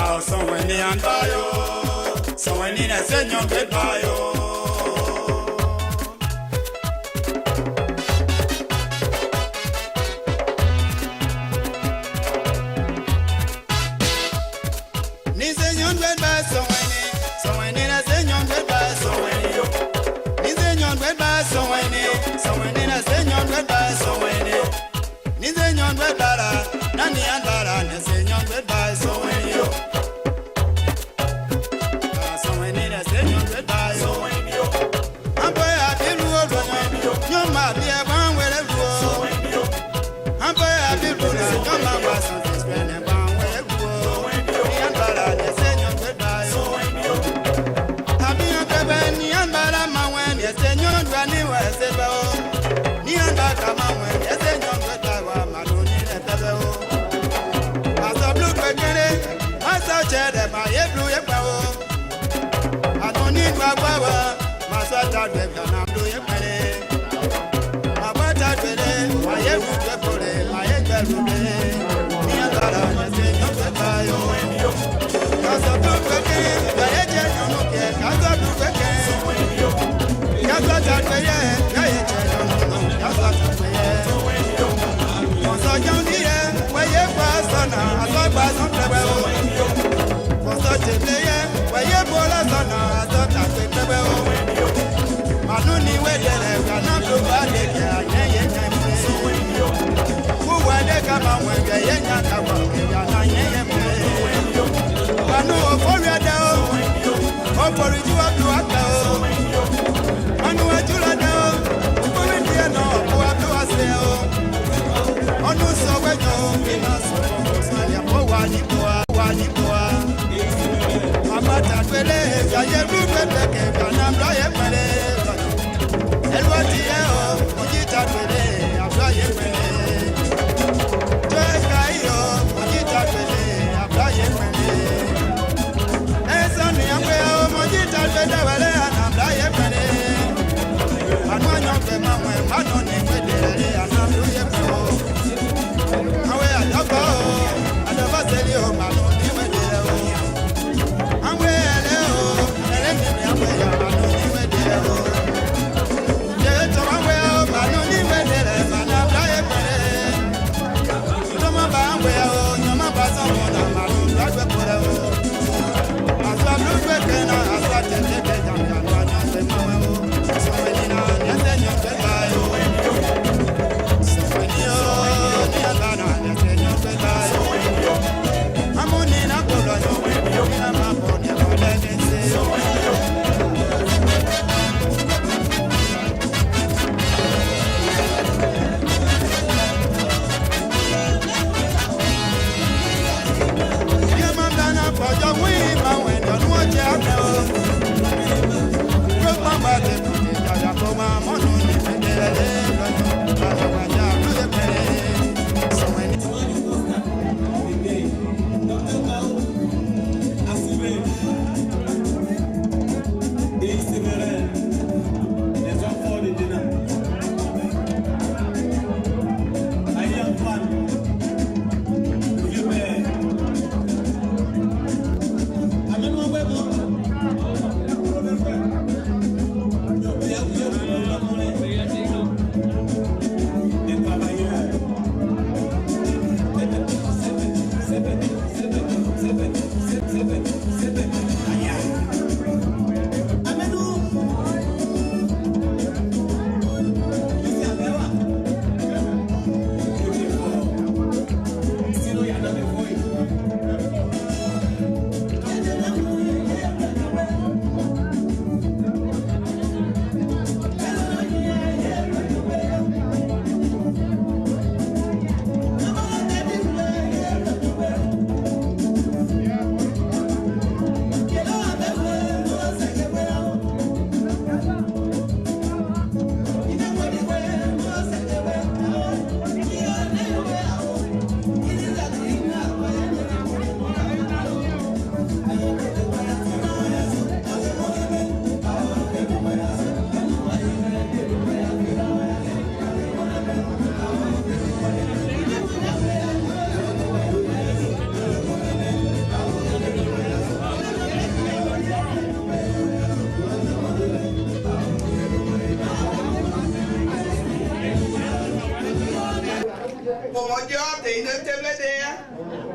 Someone in and bio, someone in a senior good bio.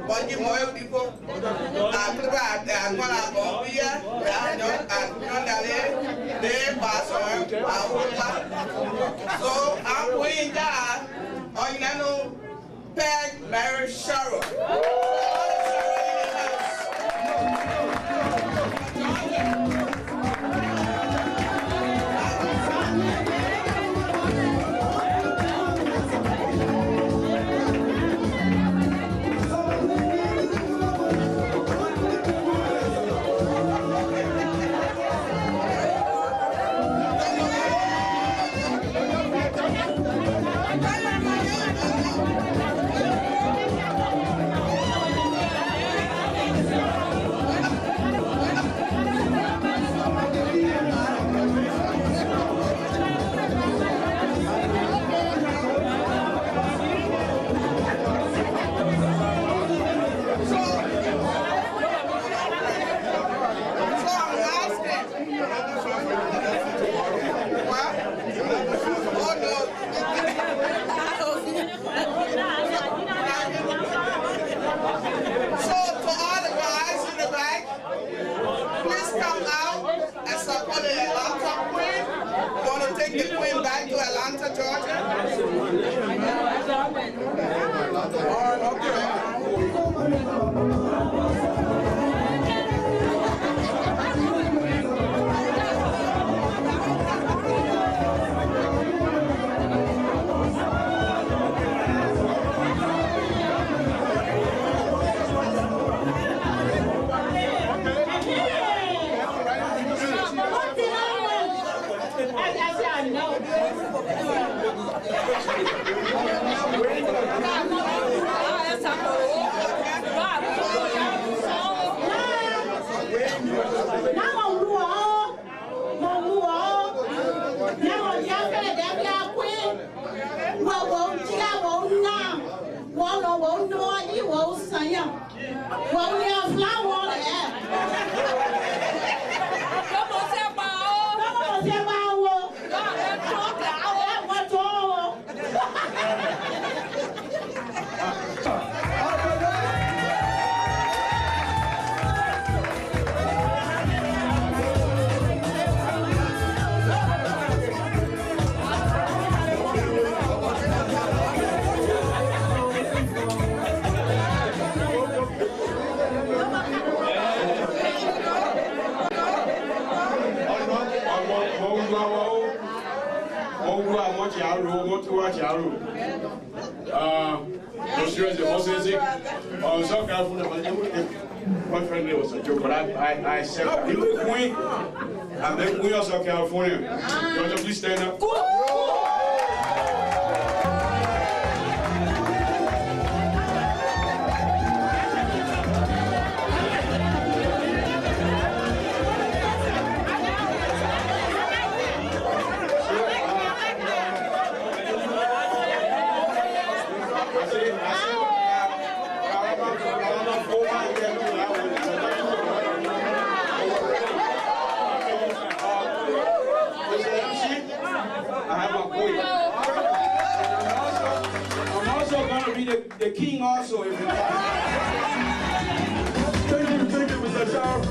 Bagi moyo people. Akriba akwana bombia. De Gbarzon. So I'm putting that on Peg Mary Cheryl. Take the queen back to Atlanta, Georgia. My friend was a joke, but I said, you look queen. And then we also California. You want to please stand up? The king also, if you like. Thank you, Mr. Charles.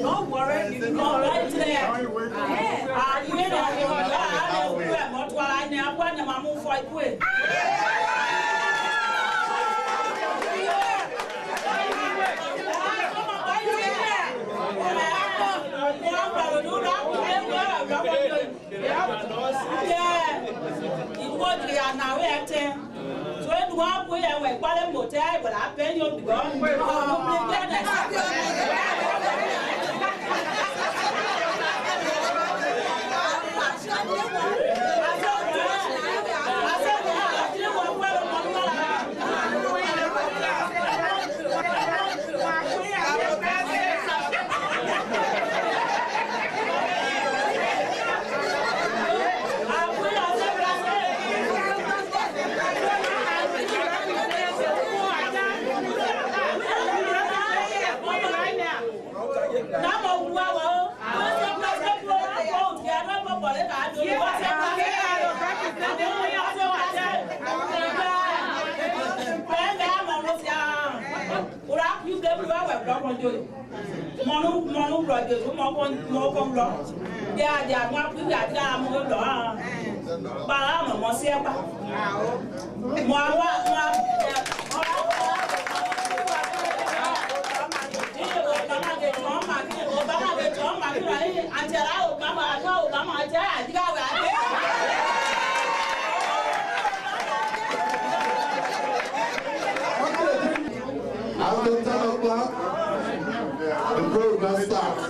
Don't worry, you can go right there. conjure. Monu brother, Mokon law. They are not good at that. But I'm a Mosiapa. After 10 o'clock, the program starts.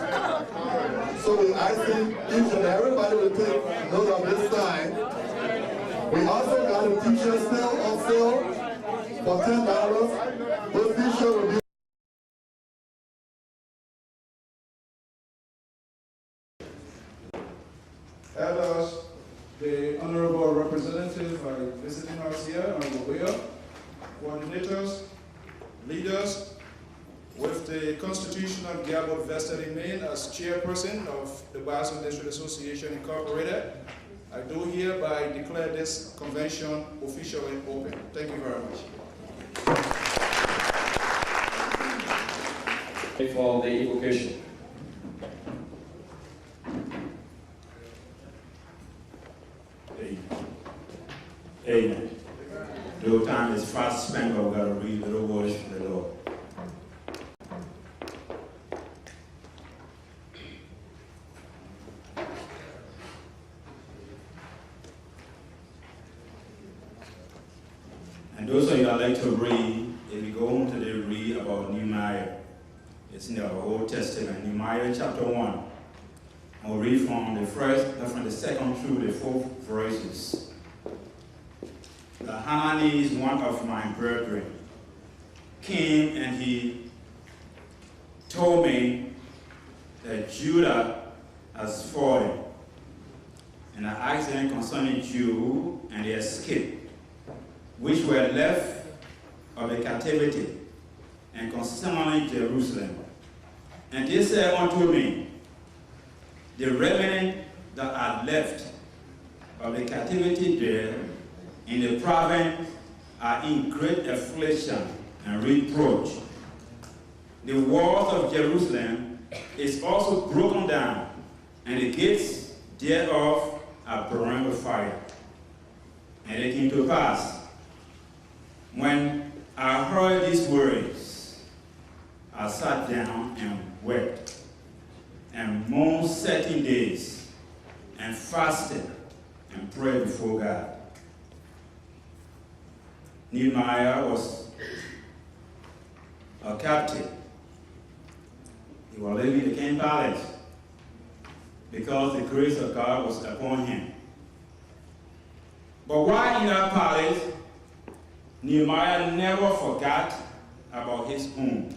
So we're asking each and everybody to take note of this time. We also got a t-shirt still on sale for $10. Those t-shirts will be Elders, the honorable representative are visiting us here on the way up, coordinators, leaders, with the Constitution of Gbarzon vested in me as chairperson of the Gbarzon District Association Incorporated, I do hereby declare this convention officially open. Thank you very much. For the evocation. Amen. Though time is fast spent, but we've got to read little words from the Lord. And those of you that like to read, if you go home today, read about Nehemiah. It's in the Old Testament, Nehemiah chapter 1. I'll read from the second through the fourth verses. The Hanani, one of my brethren, came and he told me that Judah has fallen. And I asked him concerning Jew and the escape, which were left of the captivity, and concerning Jerusalem. And they said unto me, the remnant that are left of the captivity there in the province are in great affliction and reproach. The walls of Jerusalem is also broken down, and the gates thereof are burned with fire. And it came to pass, when I heard these words, I sat down and wept, and mourned 13 days, and fasted, and prayed before God. Nehemiah was a captive. He was living in the king palace because the grace of God was upon him. But while in that palace, Nehemiah never forgot about his home.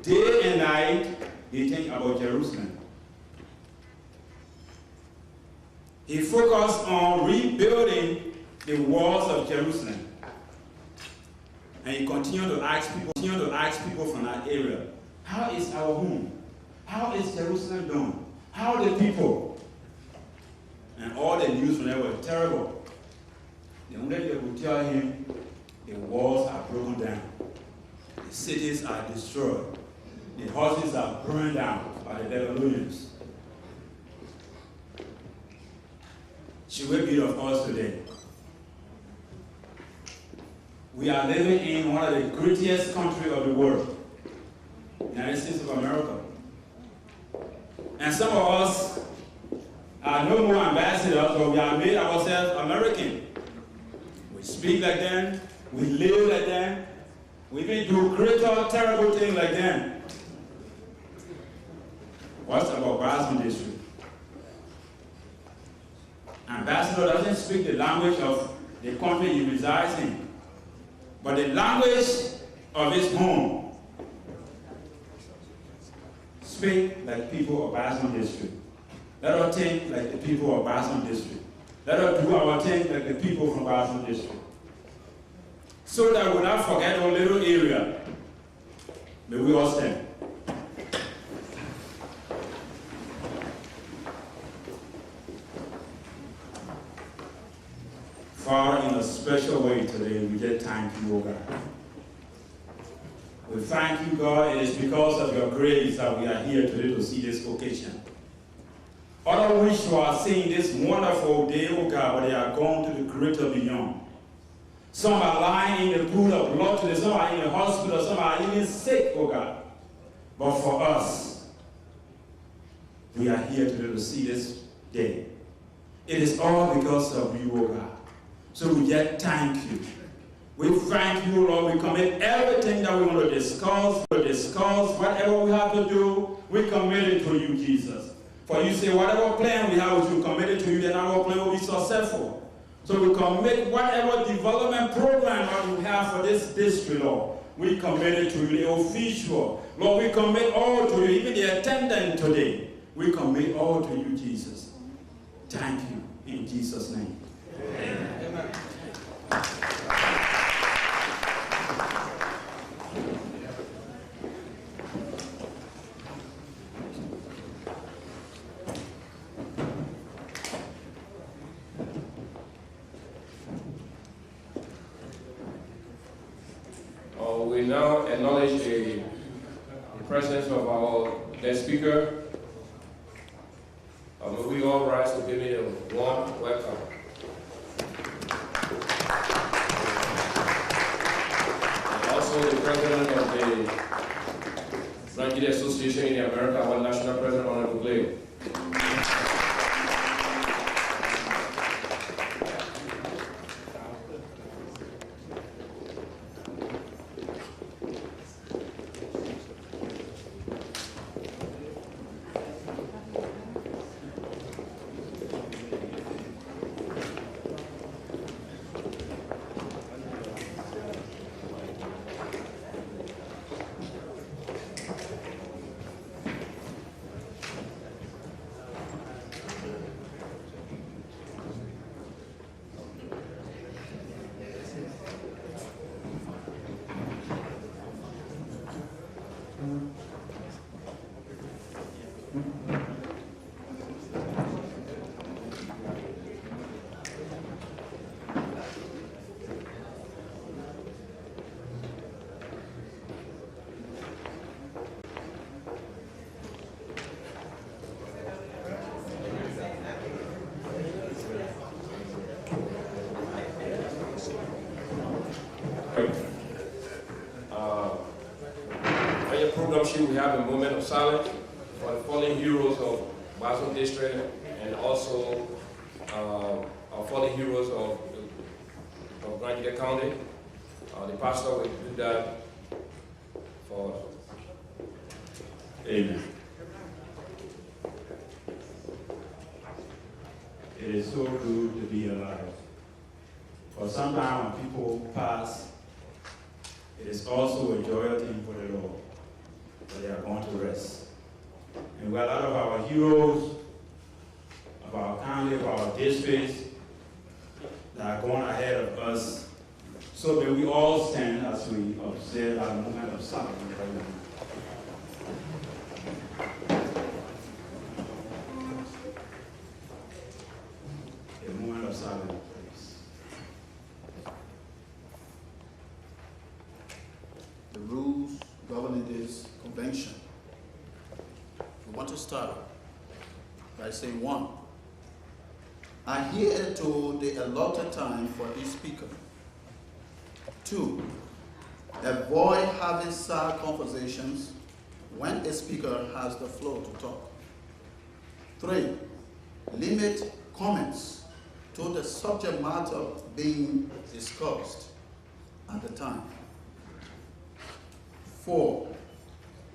Day and night, he think about Jerusalem. He focused on rebuilding the walls of Jerusalem. And he continued to ask people from that area, how is our home? How is Jerusalem doing? How are the people? And all the news from there were terrible. The only they would tell him, the walls are broken down. The cities are destroyed. The houses are burned down by the Babylonians. Should we be of us today? We are living in one of the greatest countries of the world, United States of America. And some of us are no more ambassadors, but we have made ourselves American. We speak like them, we live like them, we even do greater, terrible things like them. What's about Gbarzon district? Ambassador doesn't speak the language of the country he resides in, but the language of his home. Speak like people of Gbarzon district. Let us think like the people of Gbarzon district. Let us do our thing like the people from Gbarzon district. So that we will not forget our little area. May we all stand. Father, in a special way today, we get time to you, God. We thank you, God. It is because of your grace that we are here today to see this occasion. Other wish who are seeing this wonderful day, oh God, but they are going to the greater beyond. Some are lying in the pool of blood today, some are in the hospital, some are even sick, oh God. But for us, we are here today to see this day. It is all because of you, oh God. So we just thank you. We thank you, Lord. We commit everything that we want to discuss, whatever we have to do, we commit it to you, Jesus. For you say, whatever plan we have with you, commit it to you, then our plan will be successful. So we commit whatever development program that you have for this district, Lord. We commit it to you, the official. Lord, we commit all to you, even the attendant today. We commit all to you, Jesus. Thank you, in Jesus' name. Amen. Amen. We now acknowledge the presence of our guest speaker. May we all rise to give him a warm welcome. And also the president of the Nigeria Association in America, our national president, Honorable Leo. We have a moment of silence for the fallen heroes of Gbarzon District and also our fallen heroes of Nigeria County. The pastor will do that for us. Amen. It is so good to be alive. For sometimes when people pass, it is also a joyous thing for the Lord. But they are going to rest. And we have a lot of our heroes, of our county, of our districts, that are going ahead of us. So may we all stand as we observe our moment of silence right now. A moment of silence, please. The rules governing this convention. We want to start by saying 1. Adhere to the allotted time for each speaker. 2. Avoid having sad conversations when a speaker has the floor to talk. 3. Limit comments to the subject matter being discussed at the time. 4.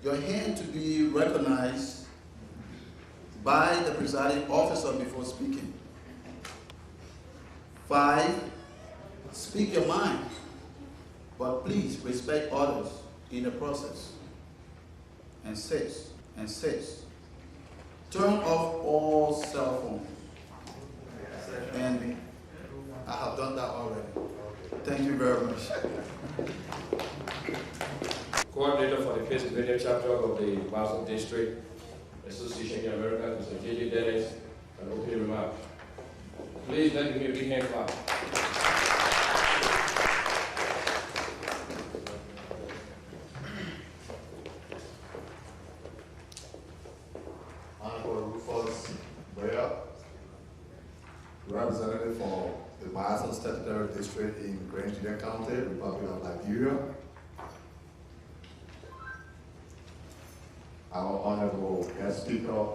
Your hand to be recognized by the presiding officer before speaking. 5. Speak your mind, but please respect others in the process. And 6. Turn off all cell phones. And I have done that already. Thank you very much. Coordinator for the Pennsylvania chapter of the Gbarzon District Association in America, Mr. J.J. Dennis, an opening remark. Please let me give a big hand clap. representative for the Gbarzon Statutory District in Grand Union County, Republic of Liberia. Our Honorable Guest Speaker,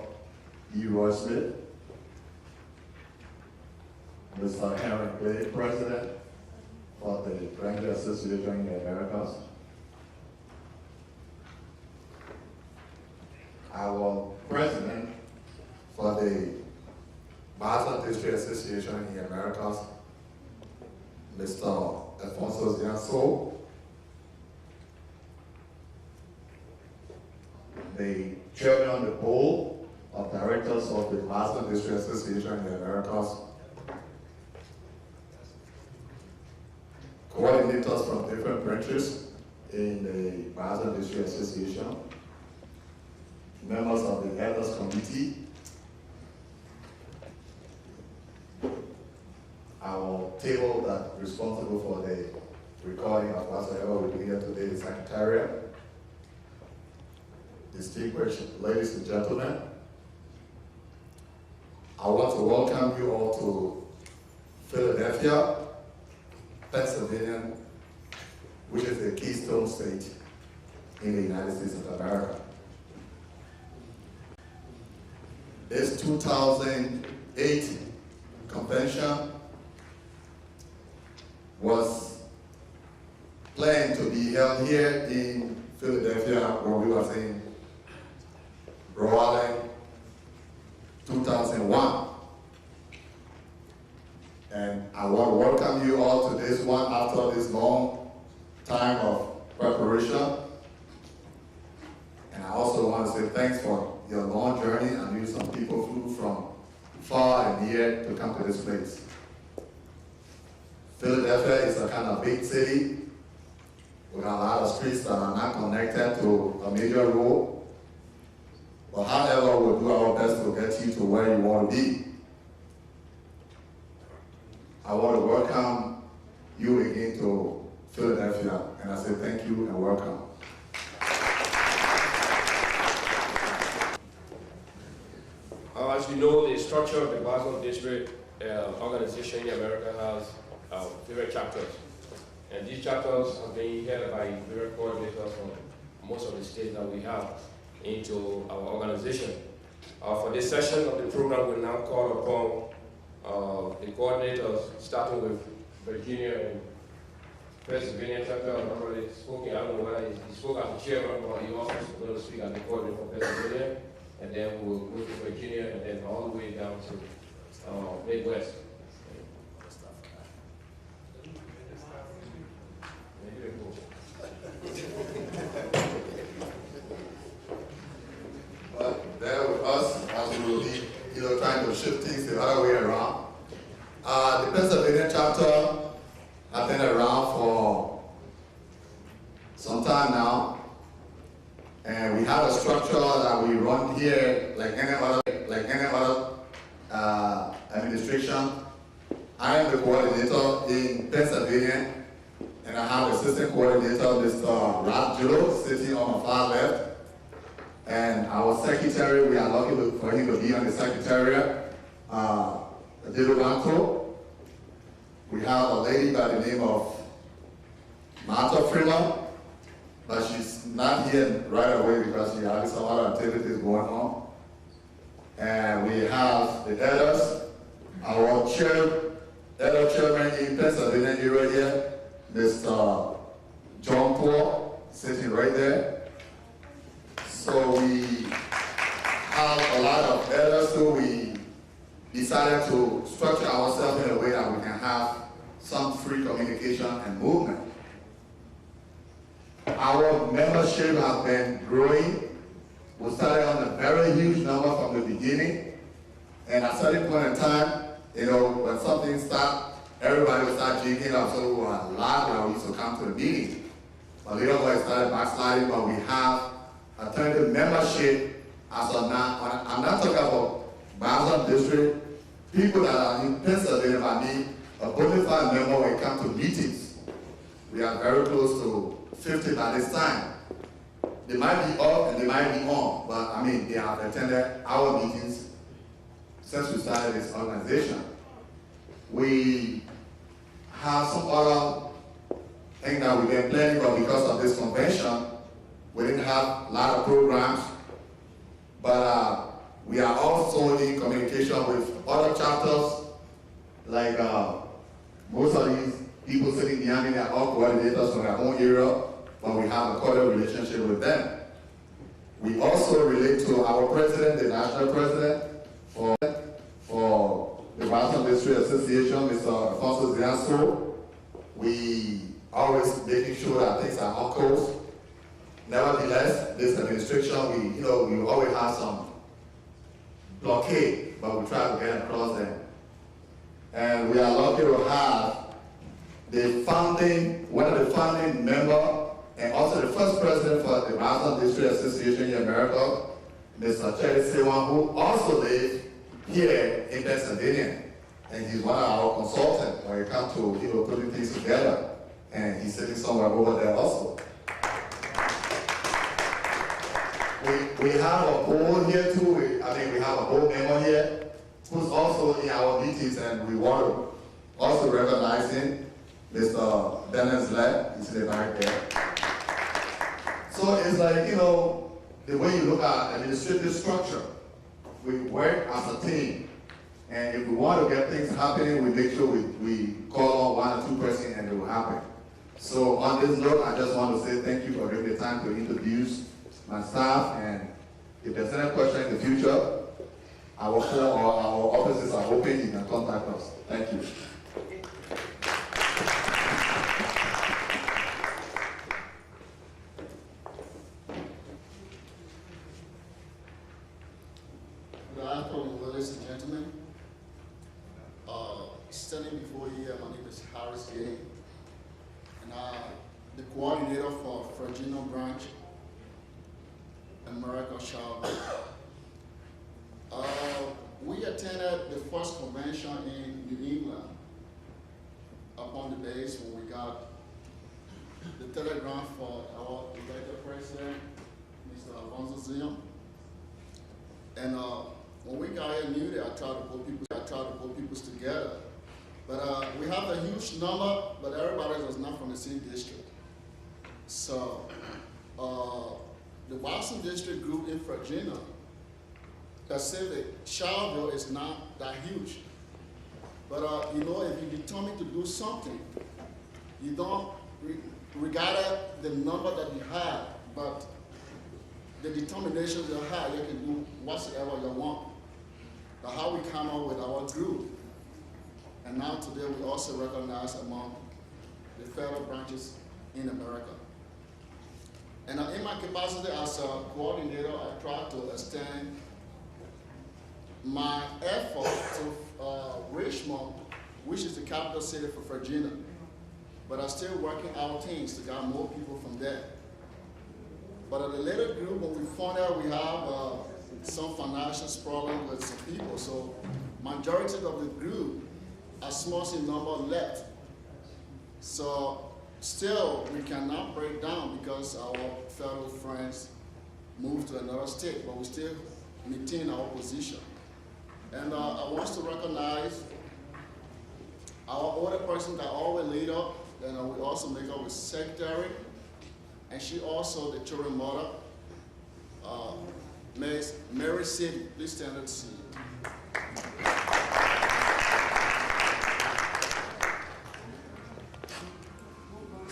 E. Roy Smith, Mr. Henry Clay, President for the Grand Association in the Americas. Our President for the Gbarzon District Association in the Americas, Mr. Alfonso Zianso, the Chairman of the Board of Directors of the Gbarzon District Association in the Americas, coordinators from different branches in the Gbarzon District Association, members of the Elders Committee, our table that's responsible for the recording of whatsoever we do here today, the Secretariat, distinguished ladies and gentlemen, I want to welcome you all to Philadelphia, Pennsylvania, which is the keystone state in the United States of America. This 2008 convention was planned to be held here in Philadelphia when we was in Rhode Island, 2001. And I want to welcome you all to this one after this long time of preparation. And I also want to say thanks for your long journey. I knew some people flew from far and near to come to this place. Philadelphia is a kind of big city. We got a lot of streets that are not connected to a major road. But however, we'll do our best to get you to where you want to be. I want to welcome you again to Philadelphia, and I say thank you and welcome. As you know, the structure of the Gbarzon District organization in America has various chapters. And these chapters are being headed by various coordinators from most of the states that we have into our organization. For this session of the program, we now call upon the coordinators, starting with Virginia and Pennsylvania chapter. I've already spoken. I don't know whether he spoke as the chairman, but he also going to speak as the coordinator for Pennsylvania. And then we'll go to Virginia and then all the way down to Midwest. There with us as we will be, trying to shift things the other way around. The Pennsylvania chapter has been around for some time now, and we have a structure that we run here like any other administration. I am the coordinator in Pennsylvania, and I have assistant coordinator, Mr. Ralph Gillo, sitting on my far left. And our secretary, we are lucky for him to be on the secretariat, Diluvanto. We have a lady by the name of Martha Freeman, but she's not here right away because she has some other activities going on. And we have the elders, our elder chairman in Pennsylvania area here, Mr. John Paul, sitting right there. So we have a lot of elders, so we decided to structure ourselves in a way that we can have some free communication and movement. Our membership has been growing. We started on a very huge number from the beginning. And at a certain point in time, when something starts, everybody will start jigging up. So we were a lot when we used to come to the meeting. But later on, it started backsliding, but we have alternative membership as of now. I'm not talking about Gbarzon District. People that are in Pennsylvania by me, a bona fide member when it comes to meetings. We are very close to 50 by this time. They might be off and they might be on, but they have attended our meetings since we started this organization. We have some other things that we've been planning, but because of this convention, we didn't have a lot of programs. But we are also in communication with other chapters, like most of these people sitting behind me are all coordinators from their own area, but we have a cordial relationship with them. We also relate to our president, the national president, for the Gbarzon District Association, Mr. Alfonso Zianso. We always making sure that things are on course. Nevertheless, this administration, we always have some blockade, but we try to get across them. And we are lucky to have one of the founding members, and also the first president for the Gbarzon District Association in America, Mr. Cherry Sewan, who also lives here in Pennsylvania. And he's one of our consultants when it comes to putting things together. And he's sitting somewhere over there also. We have a board here too. We have a board member here who's also in our meetings, and we want to also recognize him, Mr. Dennis Lett. He's sitting right there. So it's like, the way you look at administrative structure, we work as a team. And if we want to get things happening, we make sure we call on 1 or 2 persons and it will happen. So on this note, I just want to say thank you for giving me time to introduce my staff, and if there's any question in the future, our phone or our offices are open, you can contact us. Thank you. Good afternoon, ladies and gentlemen. Standing before you here, my name is Harris Gay, and I'm the coordinator for Virginia branch, America Charlotte. We attended the first convention in New England upon the days when we got the telegram for our elected president, Mr. Alfonso Zion. And when we got here, knew that I tried to put people together. But we have a huge number, but everybody was not from the same district. So the Boston District group in Virginia, Pacific, Charlottesville is not that huge. But if you determine to do something, you don't regard the number that you have, but the determination you have, you can do whatsoever you want. But how we come up with our group. And now today we also recognize among the federal branches in America. And in my capacity as a coordinator, I try to extend my effort to Richmond, which is the capital city for Virginia. But I'm still working out things to get more people from there. But at the later group, when we found out we have some financial problems with some people, so majority of the group, a small number left. So still, we cannot break down because our fellow friends moved to another state, but we still maintain our position. And I want to recognize our older person that always lead up, and we also make up with secretary, and she also the children mother, Ms. Mary City. Please stand up to see.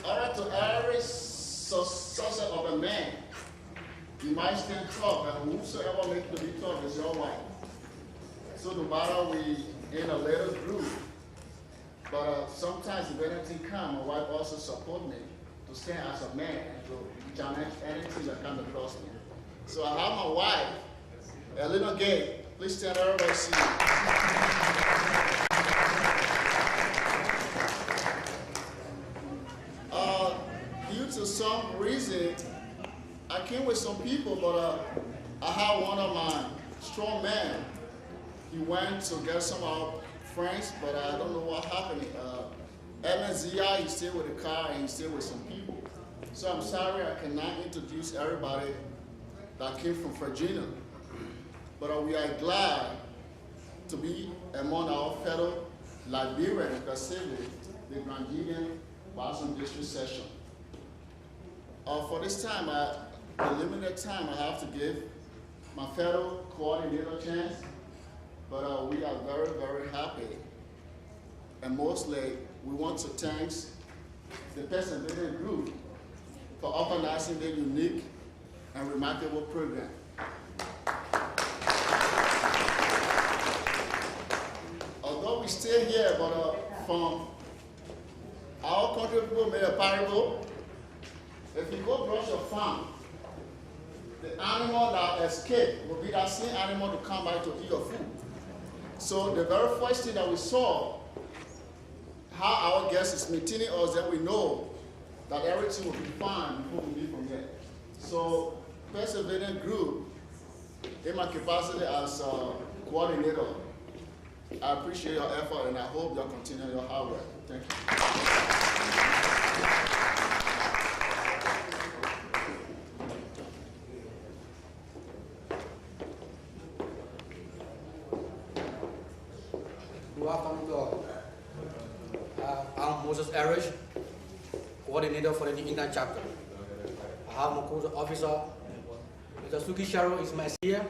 All right, to every success of a man, you might stand tough, and whosoever makes you to be tough is your wife. So no matter we in a little group, but sometimes if anything comes, my wife also support me to stand as a man and to challenge anything that comes across me. So I have my wife, Elena Gay. Please stand, everybody see. Due to some reason, I came with some people, but I had one of my strong men. He went to get some of our friends, but I don't know what happened. Evan Zia, he's still with the car and he's still with some people. So I'm sorry I cannot introduce everybody that came from Virginia. But we are glad to be among our fellow Liberia, and Pacific, the Grand Union Gbarzon District Session. For this time, the limited time, I have to give my fellow coordinator a chance, but we are very, very happy. And mostly, we want to thank the Perseverance Group for organizing the unique and remarkable program. Although we stay here, but from our country, people made a parable. If you go brush your farm, the animal that escaped will be that same animal to come back to eat your food. So the very first thing that we saw, how our guest is maintaining us, that we know that everything will be fine before we leave from here. So Perseverance Group, in my capacity as coordinator, I appreciate your effort and I hope you'll continue your hard work. Thank you. Good afternoon to all. I'm Moses Erish, coordinator for the New England chapter. I have my co-officer, Mr. Suki Sharo is my here.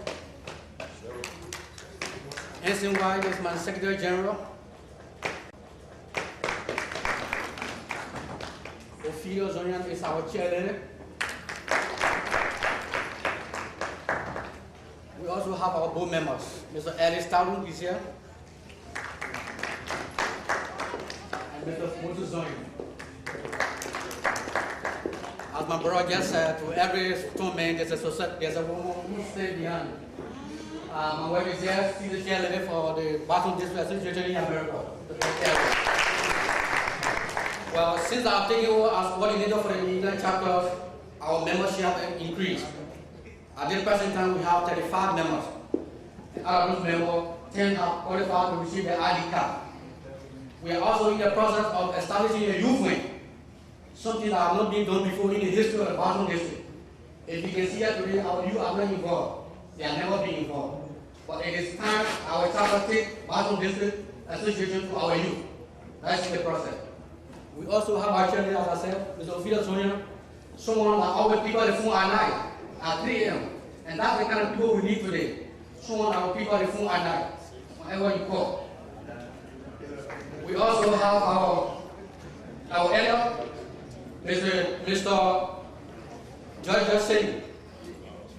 Ensign White is my Secretary General. Ophelia Zonian is our chairleader. We also have our board members. Mr. Alice Talun is here. Mr. Moses Zonian. As my brother just said, to every stone man, there's a woman who stays behind. My wife is here, she's the chairleader for the Gbarzon District Association in America. Well, since I've taken over as coordinator for the New England chapter, our membership has increased. At this present time, we have 35 members. And out of those members, 10 have qualified to receive the ID card. We are also in the process of establishing a youth wing, something that has not been done before in the history of the Gbarzon District. If you can see that today, our youth are not involved. They have never been involved. But it is time our chapter take Gbarzon District Association to our youth. That's the process. We also have our chairman, as I said, Mr. Ophelia Sonia, someone that always pick up the phone at night, at 3 a.m. And that's the kind of people we need today. Someone that will pick up the phone at night, whenever you call. We also have our elder, Mr. George Singh.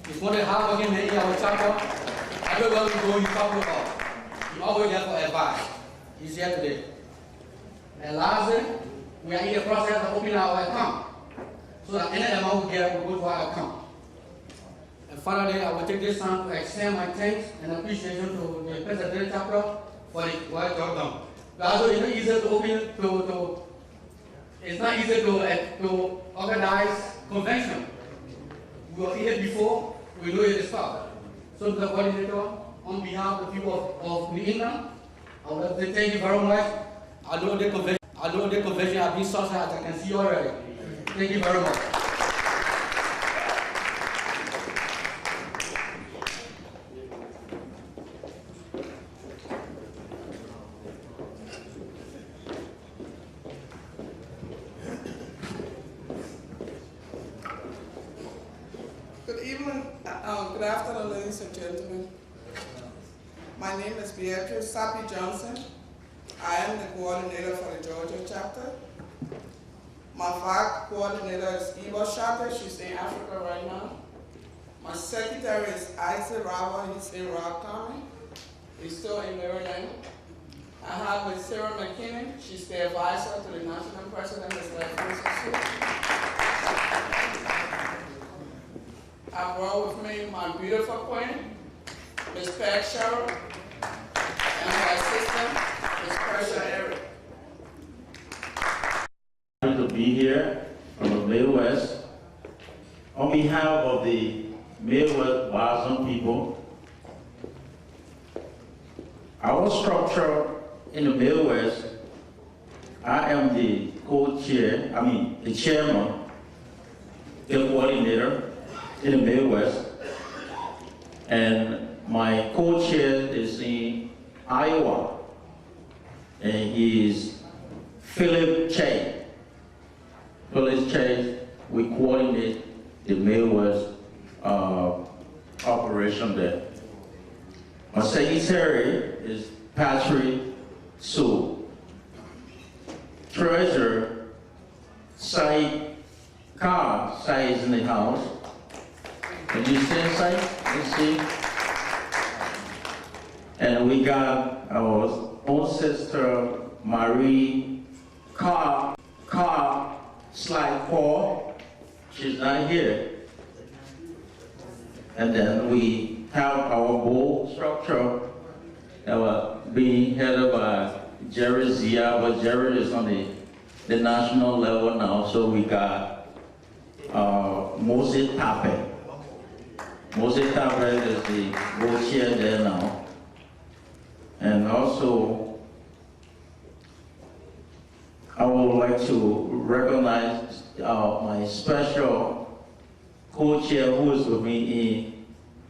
He's one of the hardworking men in our chapter. Everywhere we go, you talk with us. He's always there for advice. He's here today. And lastly, we are in the process of opening our account, so that any amount we get will go to our account. And finally, I will take this time to extend my thanks and appreciation to the President chapter for the work job done. Also, it's not easy to open it's not easy to organize convention. We were here before, we know it is tough. So the coordinator, on behalf of the people of New England, I would like to thank you very much. I know the convention has been successful, as I can see already. Thank you very much. Good afternoon, ladies and gentlemen. My name is Beatrice Sappy Johnson. I am the coordinator for the Georgia chapter. My VAC coordinator is Gbarzon. She's in Africa right now. My secretary is Isaac Rava. He's in Rock County. He's still in Maryland. I have with Sarah McKinnon. She's the advisor to the national president of the Institute. I brought with me my beautiful queen, Ms. Peg Sherrill, and her assistant, Ms. Pressure Eric. To be here from the Midwest. On behalf of the Midwest Gbarzon people, our structure in the Midwest, I am the the chairman, the coordinator in the Midwest, and my co-chair is in Iowa, and he is Philip Che. Philip Che, we coordinate the Midwest operation there. My secretary is Patrick Sue. Treasurer, Said Khan. Said is in the house. Can you see Said? Let's see. And we got our own sister, Marie Carr Paul. She's not here. And then we have our board structure that will be headed by Jerry Zia, but Jerry is on the national level now. So we got Moses Tape. Moses Tape is the board chair there now. And also, I would like to recognize my special co-chair who is with me in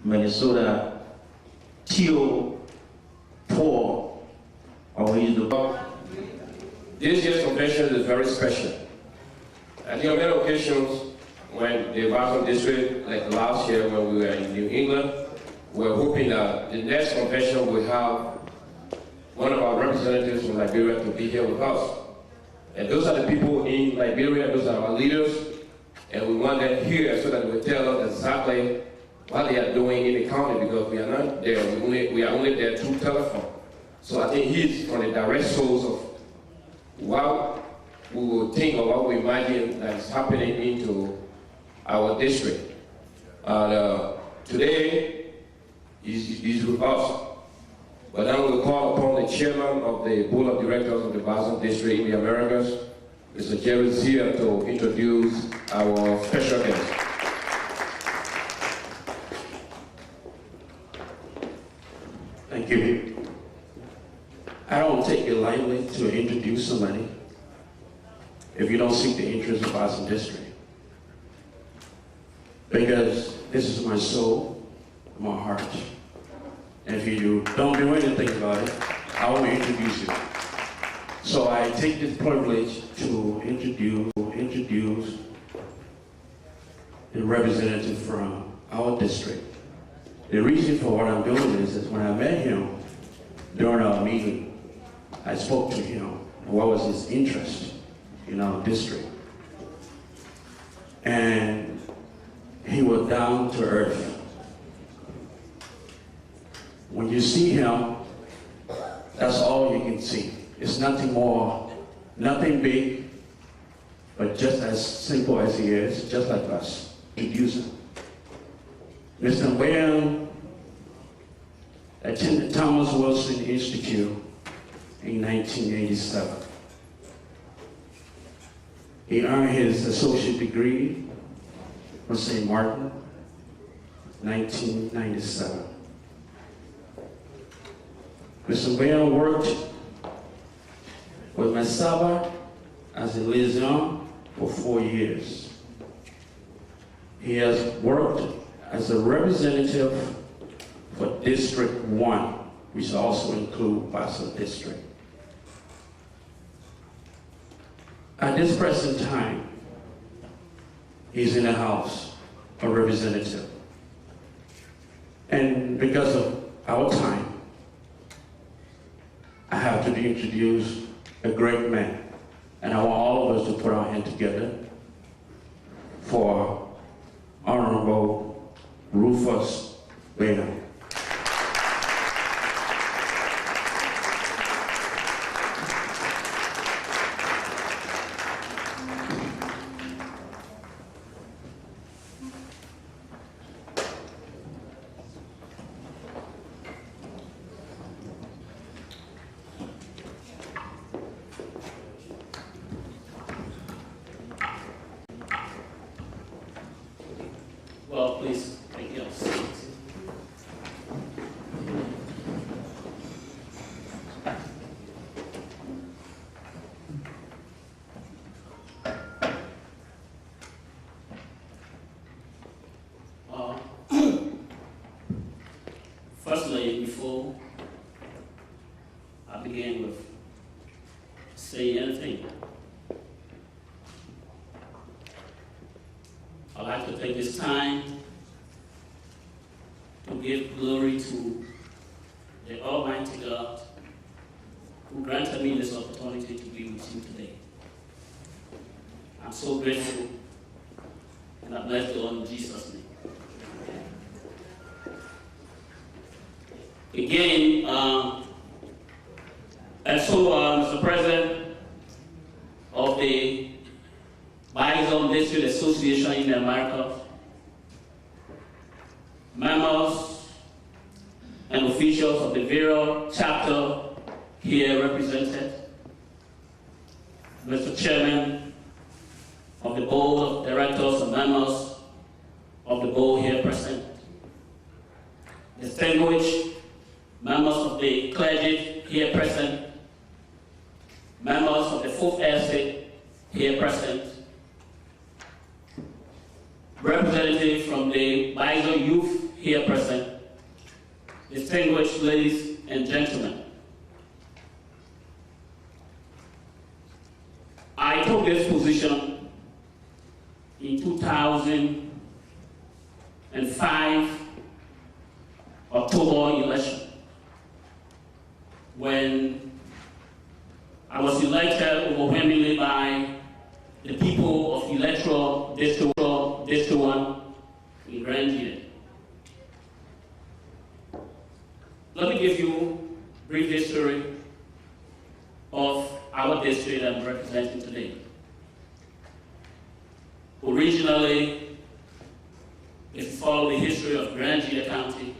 Minnesota, Theo Paul. This year's convention is very special. I think on many occasions, when the Gbarzon district, like last year when we were in New England, we were hoping that the next convention will have one of our representatives from Liberia to be here with us. And those are the people in Liberia, those are our leaders, and we want them here so that they will tell us exactly what they are doing in the county, because we are not there, we are only there through telephone. So I think he's from the direct source of what we will think or what we imagine that is happening into our district. Today, he's with us. But now we'll call upon the chairman of the board of directors of the Gbarzon district in the Americas, Mr. Jerry Zia, to introduce our special guest. Thank you. I don't take it lightly to introduce somebody if you don't seek the interest of Gbarzon district. Because this is my soul, my heart. And if you don't do anything about it, I won't introduce you. So I take this privilege to introduce the representative from our district. The reason for what I'm doing is when I met him during our meeting, I spoke to him and what was his interest in our district. And he was down to earth. When you see him, that's all you can see. It's nothing more, nothing big, but just as simple as he is, just like us. Introduce him. Mr. William attended Thomas Wilson Institute in 1987. He earned his associate degree from St. Martin, 1997. Mr. William worked with Masaba as a liaison for 4 years. He has worked as a representative for District 1, which also includes Gbarzon District. At this present time, he's in the House of Representatives. And because of our time, I have to introduce a great man. And I want all of us to put our hands together for Honorable Rufus Bader. Well, please, take your seats. Firstly, before I begin with say anything. I'd like to take this time to give glory to the Almighty God who granted me this opportunity to be with you today. I'm so grateful, and I bless God in Jesus' name. Again, Mr. President of the Gbarzon District Association in America, members and officials of the various chapter here represented, Mr. Chairman of the Board of Directors and members of the board here present, distinguished members of the clergy here present, members of the Fourth Estate here present, representatives from the Gbarzon youth here present, distinguished ladies and gentlemen. I took this position in 2005 October election, when I was elected overwhelmingly by the people of electoral District 1 in Gbarzon. Let me give you a brief history of our district I'm representing today. Originally, if you follow the history of Gbarzon County,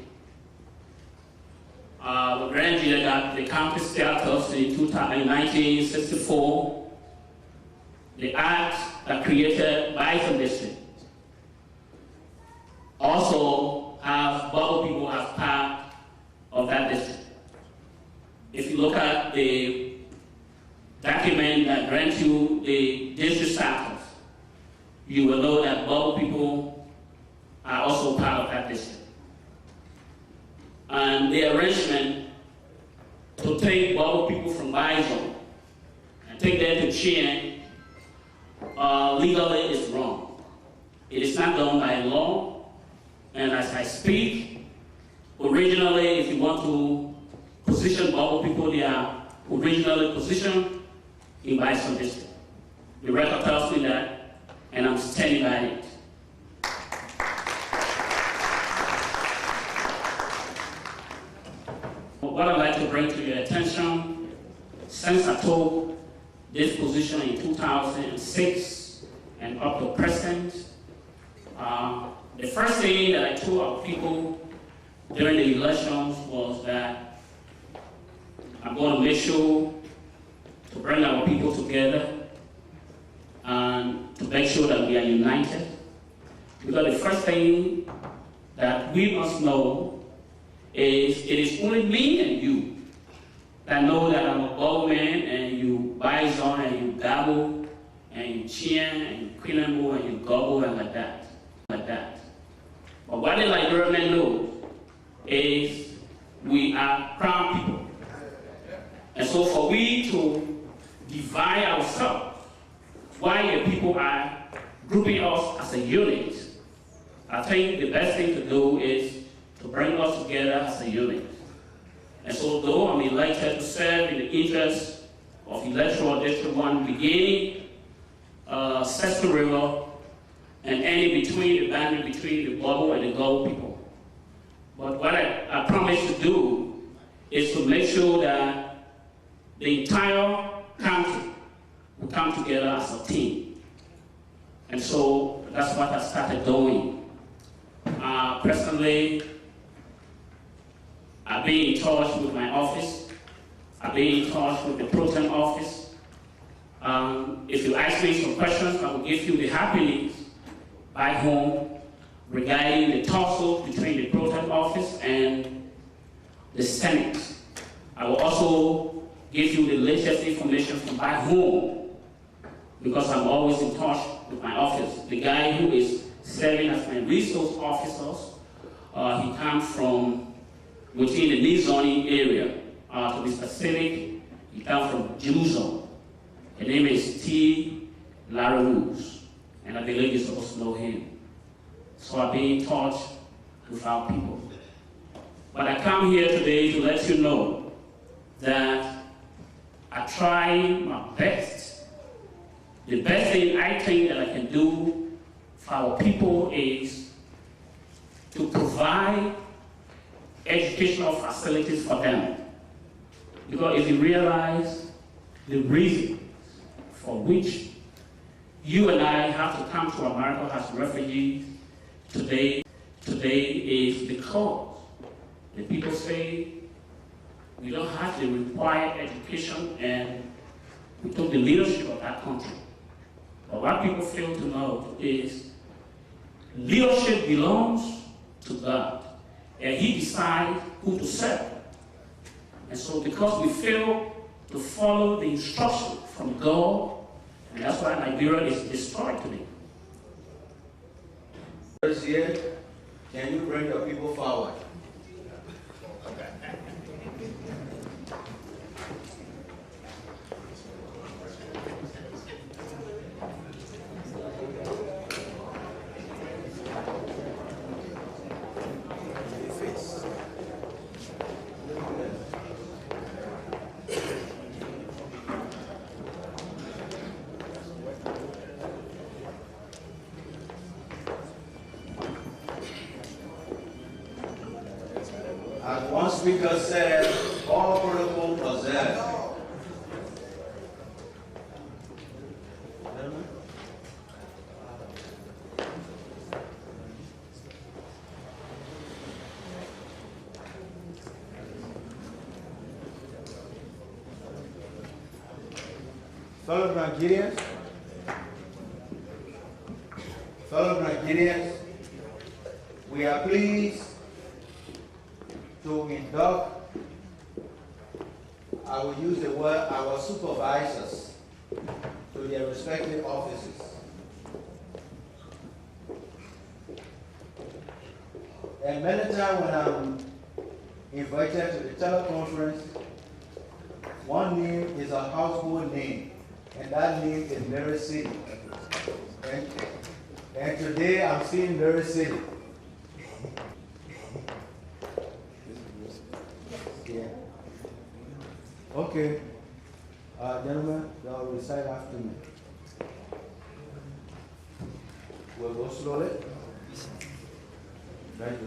Gbarzon got the county status in 1964. The act that created Gbarzon District also has Bubble people as part of that district. If you look at the document that grants you the district status, you will know that Bubble people are also part of that district. And the arrangement to take Bubble people from Gbarzon and take them to Chien legally is wrong. It is not done by law, and as I speak, originally, if you want to position Bubble people, they are originally positioned in Gbarzon District. The record tells me that, and I'm standing by it. What I'd like to bring to your attention, since I took this position in 2006 and up to present, the first thing that I told our people during the elections was that I'm going to make sure to bring our people together and to make sure that we are united. Because the first thing that we must know is it is only me and you that know that I'm a Bow man, and you Gbarzon, and you Gabo, and you Chien, and you Quinamo, and you Gobble, and like that. But what the Liberian men know is we are Crown people. And so for we to divide ourselves, while the people are grouping us as a unit, I think the best thing to do is to bring us together as a unit. And so though I'm elected to serve in the interest of electoral District 1 beginning Sesame River and ending between the boundary between the Bubble and the Gulf people. But what I promise to do is to make sure that the entire country will come together as a team. And so that's what I started doing. Personally, I've been in touch with my office. I've been in touch with the program office. If you ask me some questions, I will give you the happenings back home regarding the tussle between the program office and the Senate. I will also give you the latest information from back home, because I'm always in touch with my office. The guy who is serving as my resource officers, he comes from within the Gbarzon area. To be specific, he comes from Gbarzon. His name is T. Larus, and I believe you're supposed to know him. So I've been in touch with our people. But I come here today to let you know that I try my best. The best thing I think that I can do for our people is to provide educational facilities for them. Because if you realize the reason for which you and I have to come to America as refugees today is because the people say we don't have the required education and we took the leadership of that country. But what people fail to know is leadership belongs to God, and He decides who to serve. And so because we fail to follow the instruction from God, and that's why Nigeria is destroyed today. Here, can you bring your people forward? As one speaker said, all protocol possessed. Fellow Nigerians, we are pleased to induct, I will use the word, our supervisors to their respective offices. And many times when I'm invited to the teleconference, one name is a household name, and that name is Mary City. And today I'm seeing Mary City. Yeah. Okay. Gentlemen, y'all recite after me. We'll go slowly. Right here.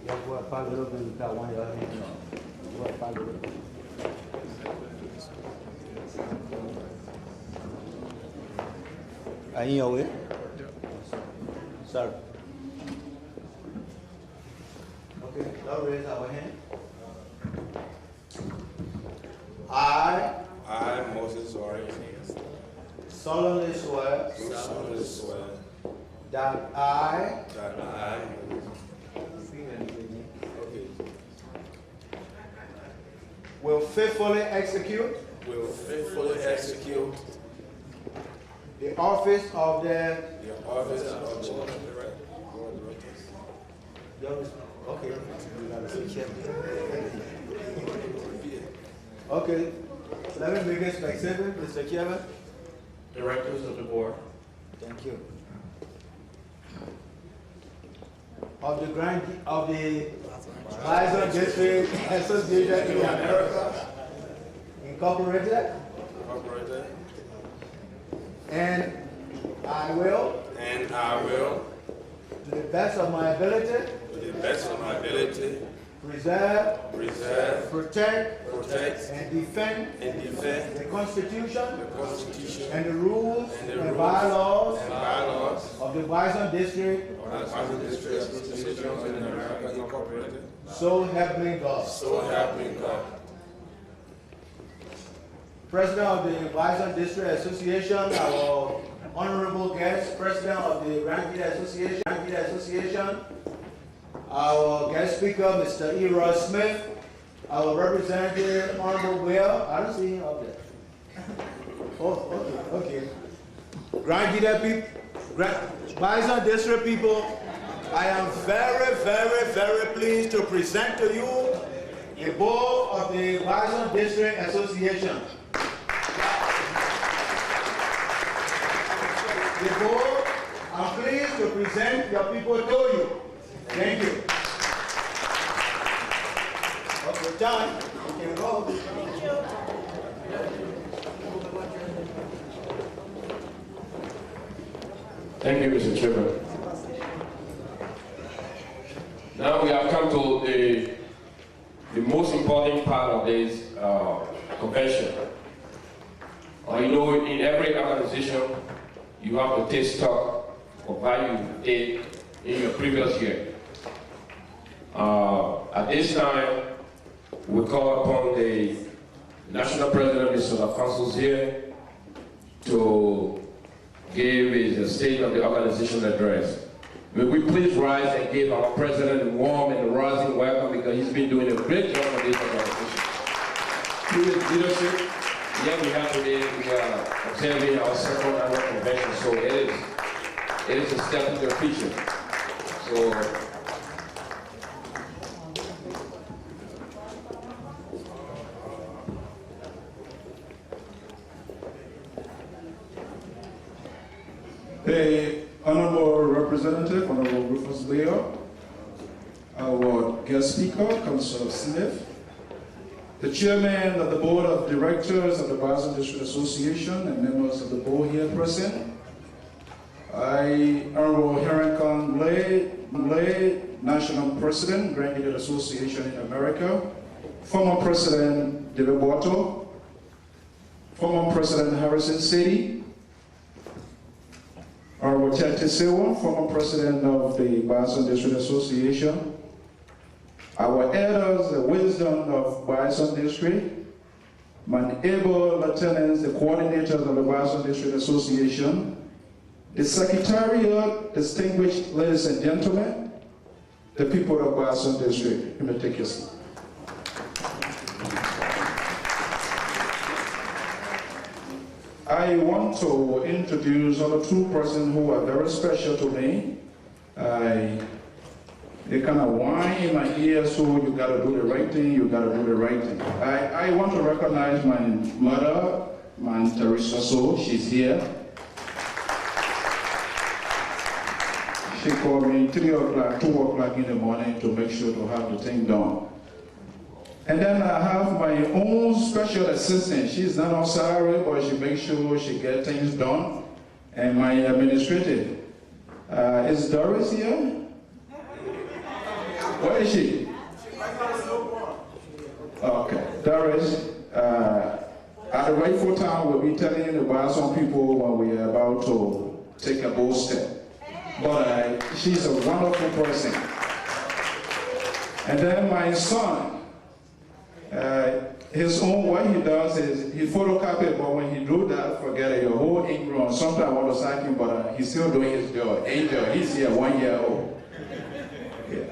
Yeah, go up a little bit. You got one of your hands. Go up a little bit. Are you in your way? Sorry. Okay, now raise our hand. I, Moses Ori, solemnly swear that I will faithfully execute the office of the okay. Okay, let me make it specific, Mr. Chairman. Directors of the board. Thank you. Of the Gbarzon District Association in America, Incorporated. And I will, to the best of my ability, preserve, protect, and defend the Constitution and the rules and bylaws of the Gbarzon District. So help me God. President of the Gbarzon District Association, our honorable guest, President of the Grand Association, our guest speaker, Mr. Eroy Smith, our representative, Honorable Will. I don't see him up there. Oh, okay. Grand people, Gbarzon District people, I am very, very, very pleased to present to you the board of the Gbarzon District Association. The board, I'm pleased to present your people to you. Thank you. Okay, John, you can go. Thank you. Thank you, Mr. Chairman. Now we have come to the most important part of this convention. You know, in every organization, you have to take stock of how you did in your previous year. At this time, we call upon the National President of the Solar Councils here to give his State of the Organization address. May we please rise and give our President a warm and rousing welcome, because he's been doing a great job for this organization. Through his leadership, here we have today, we are observing our second annual convention, so it is a step into the future. So, the Honorable Representative, Honorable Rufus Leo, our guest speaker, Councillor Smith, the Chairman of the Board of Directors of the Gbarzon District Association and members of the board here present, Honorable Harrington Lay, National President, Grand Union Association in America, former President David Borto, former President Harrison City, Honorable Ted Sewa, former President of the Gbarzon District Association, our elders, the wisdom of Gbarzon District, my able lieutenants, the coordinators of the Gbarzon District Association, the Secretariat, distinguished ladies and gentlemen, the people of Gbarzon District, you may take your seat. I want to introduce other two persons who are very special to me. They kind of whine in my ear, so you gotta do the right thing, you gotta do the right thing. I want to recognize my mother, my Teresa So, she's here. She called me 3 o'clock, 2 o'clock in the morning to make sure to have the thing done. And then I have my own special assistant. She's not on salary, but she makes sure she gets things done. And my administrative. Is Doris here? Where is she? Okay. Doris, at the rightful time, we'll be telling you about some people when we are about to take a bold step. But she's a wonderful person. And then my son, his own, what he does is he photocopies, but when he drew that, forget it, your whole ink run. Sometimes I want to sack him, but he's still doing his job. Angel, he's here, 1 year old. Yeah.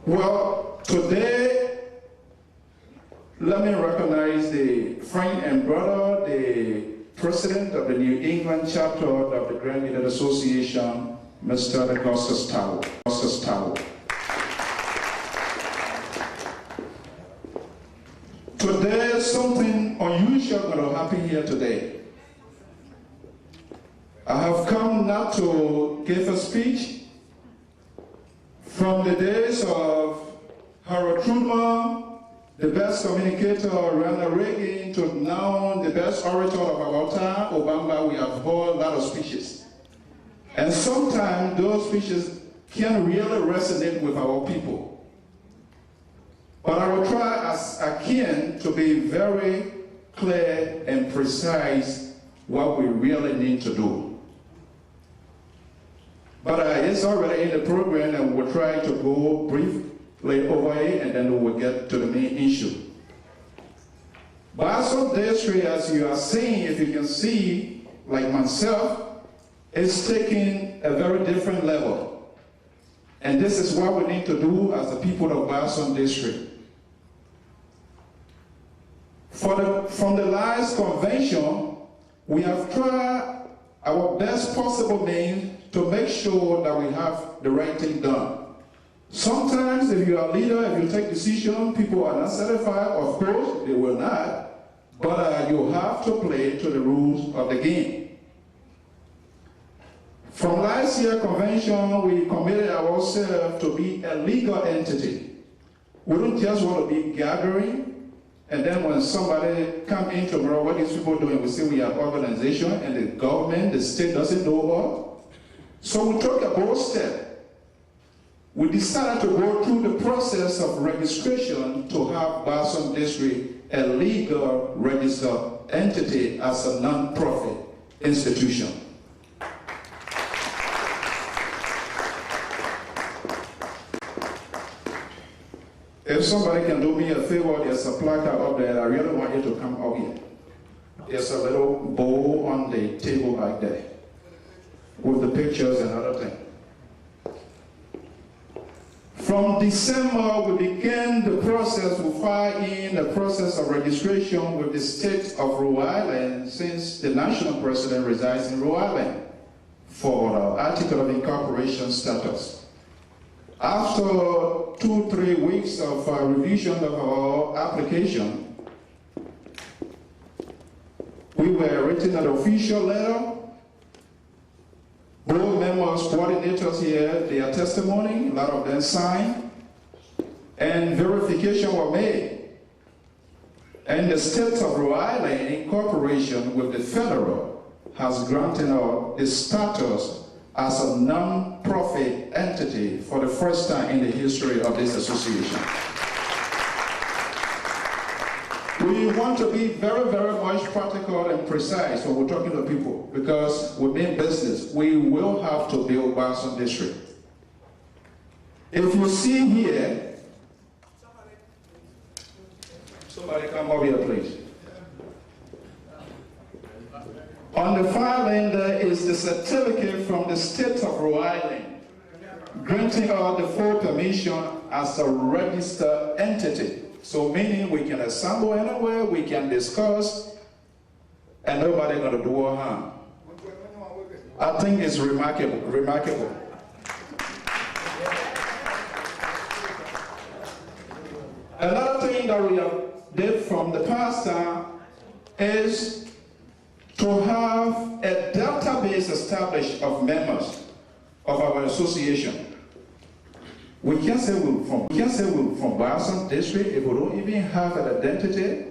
Well, today, let me recognize the friend and brother, the president of the New England chapter of the Grand Union Association, Mr. Augustus Tower. Today, something unusual going to happen here today. I have come not to give a speech. From the days of Harold Truman, the best communicator, Ronald Reagan, to now the best orator of our time, Obama, we have heard a lot of speeches. And sometimes those speeches can really resonate with our people. But I will try as I can to be very clear and precise what we really need to do. But it's already in the program, and we'll try to go briefly over it, and then we'll get to the main issue. Gbarzon District, as you are seeing, if you can see, like myself, is taking a very different level. And this is what we need to do as the people of Gbarzon District. From the last convention, we have tried our best possible means to make sure that we have the right thing done. Sometimes if you are a leader, if you take decision, people are not satisfied, of course, they will not, but you have to play to the rules of the game. From last year's convention, we committed ourselves to be a legal entity. We don't just want to be gathering, and then when somebody come in tomorrow, what these people doing? We say we are organization, and the government, the state doesn't know what. So we took a bold step. We decided to go through the process of registration to have Gbarzon District a legal registered entity as a non-profit institution. If somebody can do me a favor, there's a placard up there. I really want you to come out here. There's a little bowl on the table back there with the pictures and other things. From December, we began the process, we filed in the process of registration with the state of Rhode Island, since the national president resides in Rhode Island, for the article of incorporation status. After 2-3 weeks of revision of our application, we were written an official letter. Board members, coordinators here, their testimony, a lot of them signed, and verification were made. And the state of Rhode Island, in cooperation with the federal, has granted us the status as a non-profit entity for the first time in the history of this association. We want to be very, very much practical and precise when we're talking to people, because we mean business. We will have to build Gbarzon District. If you see here, somebody come over here, please. On the filing, there is the certificate from the state of Rhode Island granting us the full permission as a registered entity. So meaning we can assemble anywhere, we can discuss, and nobody gonna do our harm. I think it's remarkable. Another thing that we have did from the past time is to have a database established of members of our association. We can't say we're from Gbarzon District if we don't even have an identity,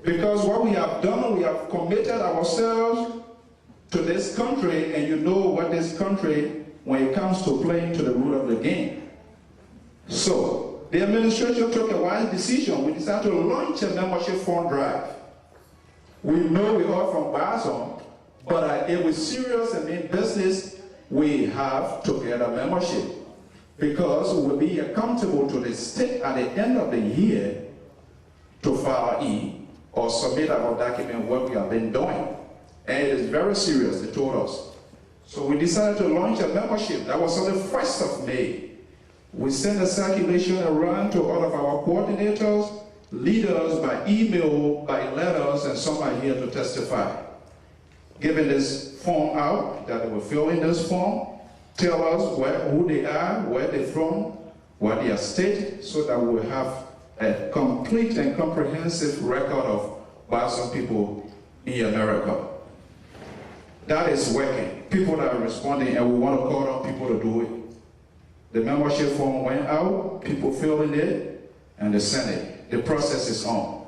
because what we have done, we have committed ourselves to this country, and you know what this country, when it comes to playing to the rule of the game. So the administration took a wise decision. We decided to launch a membership fund drive. We know we are from Gbarzon, but if we're serious and in business, we have to get a membership, because we'll be accountable to the state at the end of the year to file in or submit our document what we have been doing. And it is very serious, they told us. So we decided to launch a membership. That was on the 1st of May. We sent a circulation around to all of our coordinators, leaders by email, by letters, and some are here to testify. Giving this form out, that they will fill in this form, tell us who they are, where they're from, what their state, so that we'll have a complete and comprehensive record of Gbarzon people in America. That is working. People are responding, and we want to call on people to do it. The membership form went out, people filled it, and they sent it. The process is on.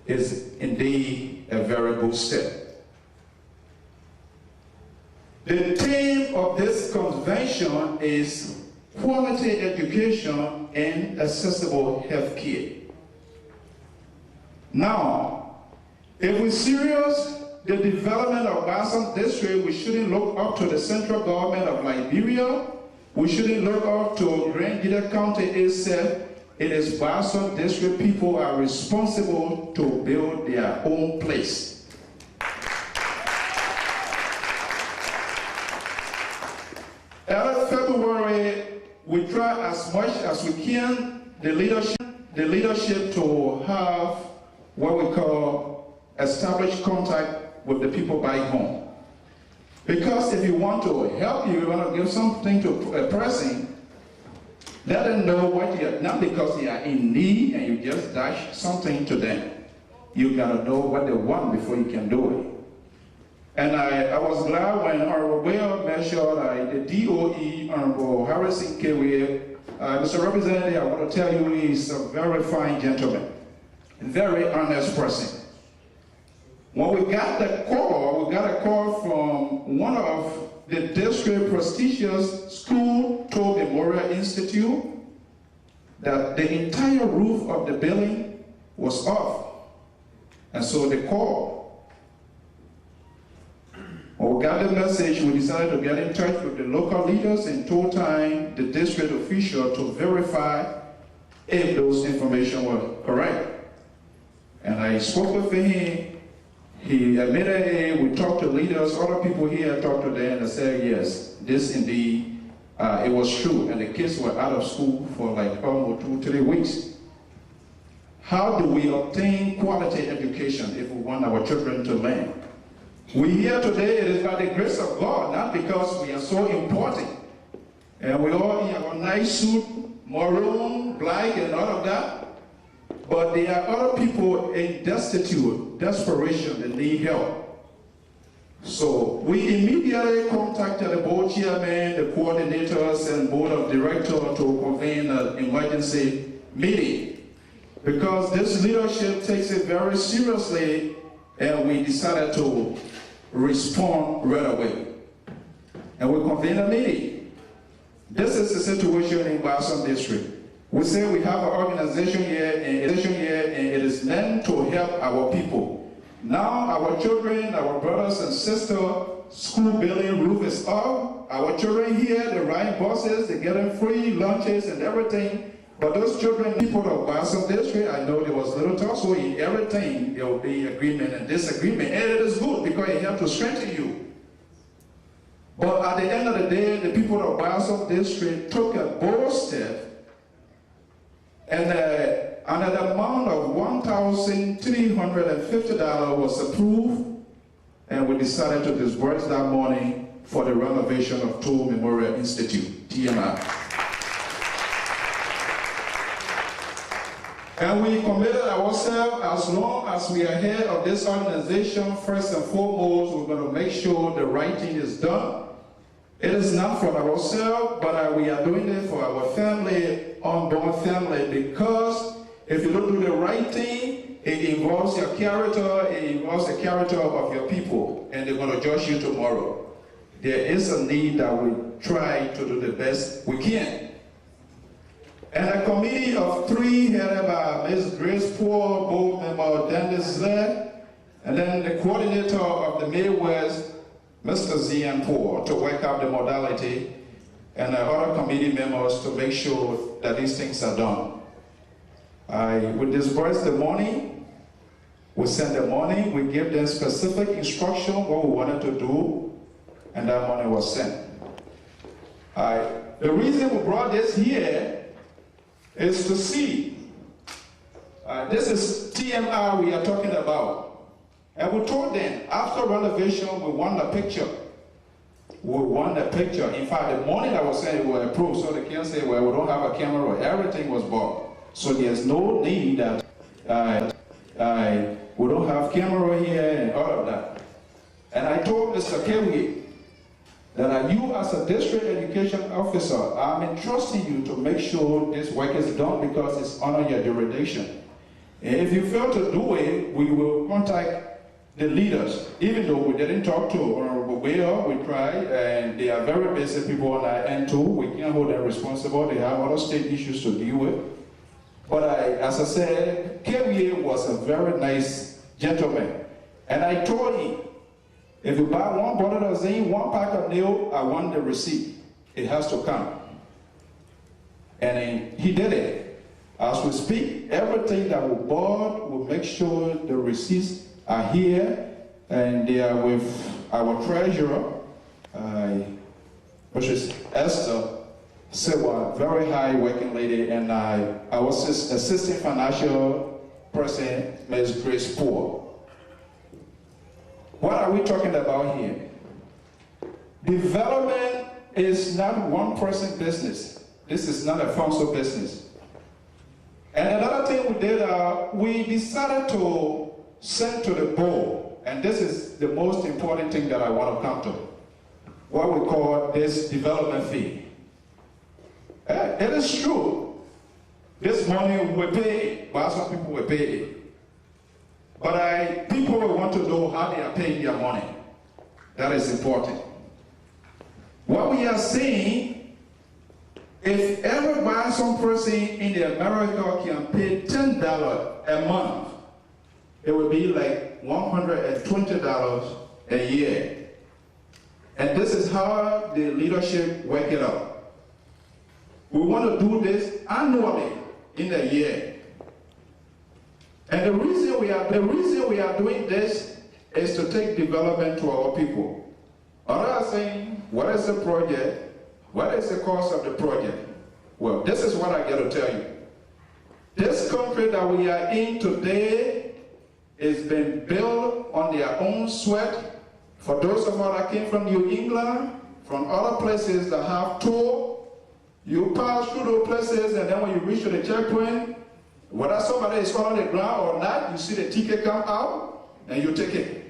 It's indeed a very good step. The theme of this convention is quality education and accessible health care. Now, if we're serious, the development of Gbarzon District, we shouldn't look up to the central government of Liberia. We shouldn't look up to Grand Gita County itself. It is Gbarzon District people are responsible to build their own place. Early February, we try as much as we can, the leadership to have what we call established contact with the people back home. Because if you want to help you want to give something to a person, Let them know what you are, not because they are in need and you just dash something to them. You gotta know what they want before you can do it. And I was glad when Honorable Will mentioned the DOE, Honorable Harrison Kewe. Mr. Representative, I want to tell you he's a very fine gentleman, a very honest person. When we got a call from one of the district prestigious school, Toll Memorial Institute, that the entire roof of the building was off. And so they called. When we got the message, we decided to get in touch with the local leaders and told time the district official to verify if those information were correct. And I spoke with him. He admitted, we talked to leaders, other people here talked to them and said, yes, this indeed, it was true. And the kids were out of school for like almost 2-3 weeks. How do we obtain quality education if we want our children to learn? We here today, it is by the grace of God, not because we are so important. And we all in our nice suit, maroon, black, and all of that. But there are other people in destitute, desperation, that need help. So we immediately contacted the board chairman, the coordinators, and board of directors to convene an emergency meeting. Because this leadership takes it very seriously, and we decided to respond right away. And we convened a meeting. This is the situation in Gbarzon district. We say we have an organization here, and it is meant to help our people. Now our children, our brothers and sisters, school building roof is up. Our children here, they ride buses, they get them free lunches and everything. But those children, people of Gbarzon district, I know there was little tussle in everything. There will be agreement and disagreement, and it is good because it helps to strengthen you. But at the end of the day, the people of Gbarzon district took a bold step, and an amount of $1,350 was approved, and we decided to disburse that money for the renovation of Toll Memorial Institute, TMI. And we committed ourselves, as long as we are head of this organization, first and foremost, we're going to make sure the right thing is done. It is not for ourselves, but we are doing it for our family, unborn family, because if you don't do the right thing, it involves your character, it involves the character of your people, and they're going to judge you tomorrow. There is a need that we try to do the best we can. And a committee of 3 headed by Ms. Grace Poor, board member Dennis Zed, and then the coordinator of the Midwest, Mr. Zian Poor, to work out the modality, and other committee members to make sure that these things are done. We disperse the money, we send the money, we give them specific instruction what we wanted to do, and that money was sent. The reason we brought this here is to see. This is TMR we are talking about. And we told them, after renovation, we want a picture. We want a picture. In fact, the morning I was saying we were approved, so they can't say, well, we don't have a camera. Everything was bought. So there's no need that we don't have camera here and all of that. And I told Mr. Kewe that you as a district education officer, I'm entrusting you to make sure this work is done because it's under your jurisdiction. And if you fail to do it, we will contact the leaders. Even though we didn't talk to Honorable Bayer, we tried, and they are very busy people on our end too. We can't hold them responsible. They have other state issues to deal with. But as I said, Kewe was a very nice gentleman. And I told him, if you buy 1 bottle of zinc, 1 pack of nail, I want the receipt. It has to come. And he did it. As we speak, everything that we bought, we'll make sure the receipts are here, and they are with our treasurer, which is Esther Sewa, very high working lady, and our assistant financial person, Ms. Grace Poor. What are we talking about here? Development is not one person's business. This is not a functional business. And another thing we did, we decided to send to the board, and this is the most important thing that I want to come to, what we call this development fee. It is true. This money we pay, but some people will pay it. But people will want to know how they are paying their money. That is important. What we are saying, if every Gbarzon person in the America can pay $10 a month, it would be like $120 a year. And this is how the leadership work it out. We want to do this annually in a year. And the reason we are doing this is to take development to our people. Others are saying, what is the project? What is the cost of the project? Well, this is what I got to tell you. This country that we are in today has been built on their own sweat. For those of us that came from New England, from other places that have toll, you pass through those places, and then when you reach to the checkpoint, whether somebody is on the ground or not, you see the ticket come out, and you take it.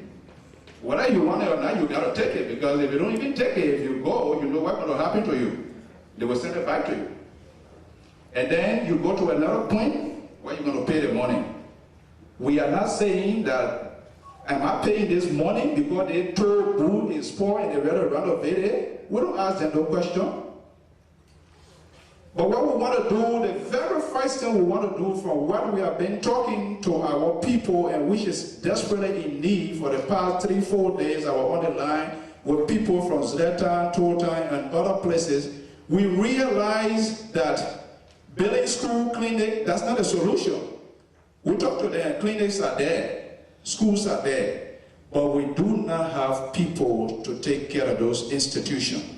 Whether you want it or not, you got to take it, because if you don't even take it, if you go, you know what's going to happen to you. They will send it back to you. And then you go to another point where you're going to pay the money. We are not saying that, am I paying this money because they told food is poor and they rather renovate it? We don't ask them no question. But what we want to do, the very first thing we want to do from what we have been talking to our people, and which is desperately in need for the past 3-4 days, I was on the line with people from Zlatan, Totan, and other places, we realize that building school, clinic, that's not a solution. We talk to them, clinics are there, schools are there, but we do not have people to take care of those institutions.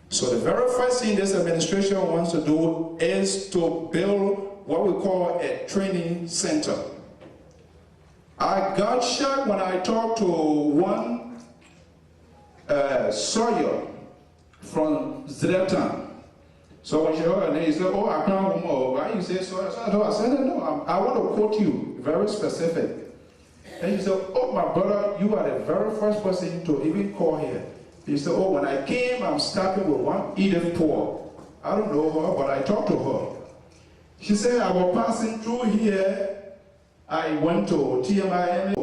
So the very first thing this administration wants to do is to build what we call a training center. I got shocked when I talked to one Sawyer from Zlatan. So when she heard her name, he said, oh, I can't remember. Why you say Sawyer? So I said, no, I want to quote you, very specific. And he said, oh, my brother, you are the very first person to even call here. He said, oh, when I came, I'm starting with one Edith Poor. I don't know her, but I talked to her. She said, I was passing through here. I went to TMIMA,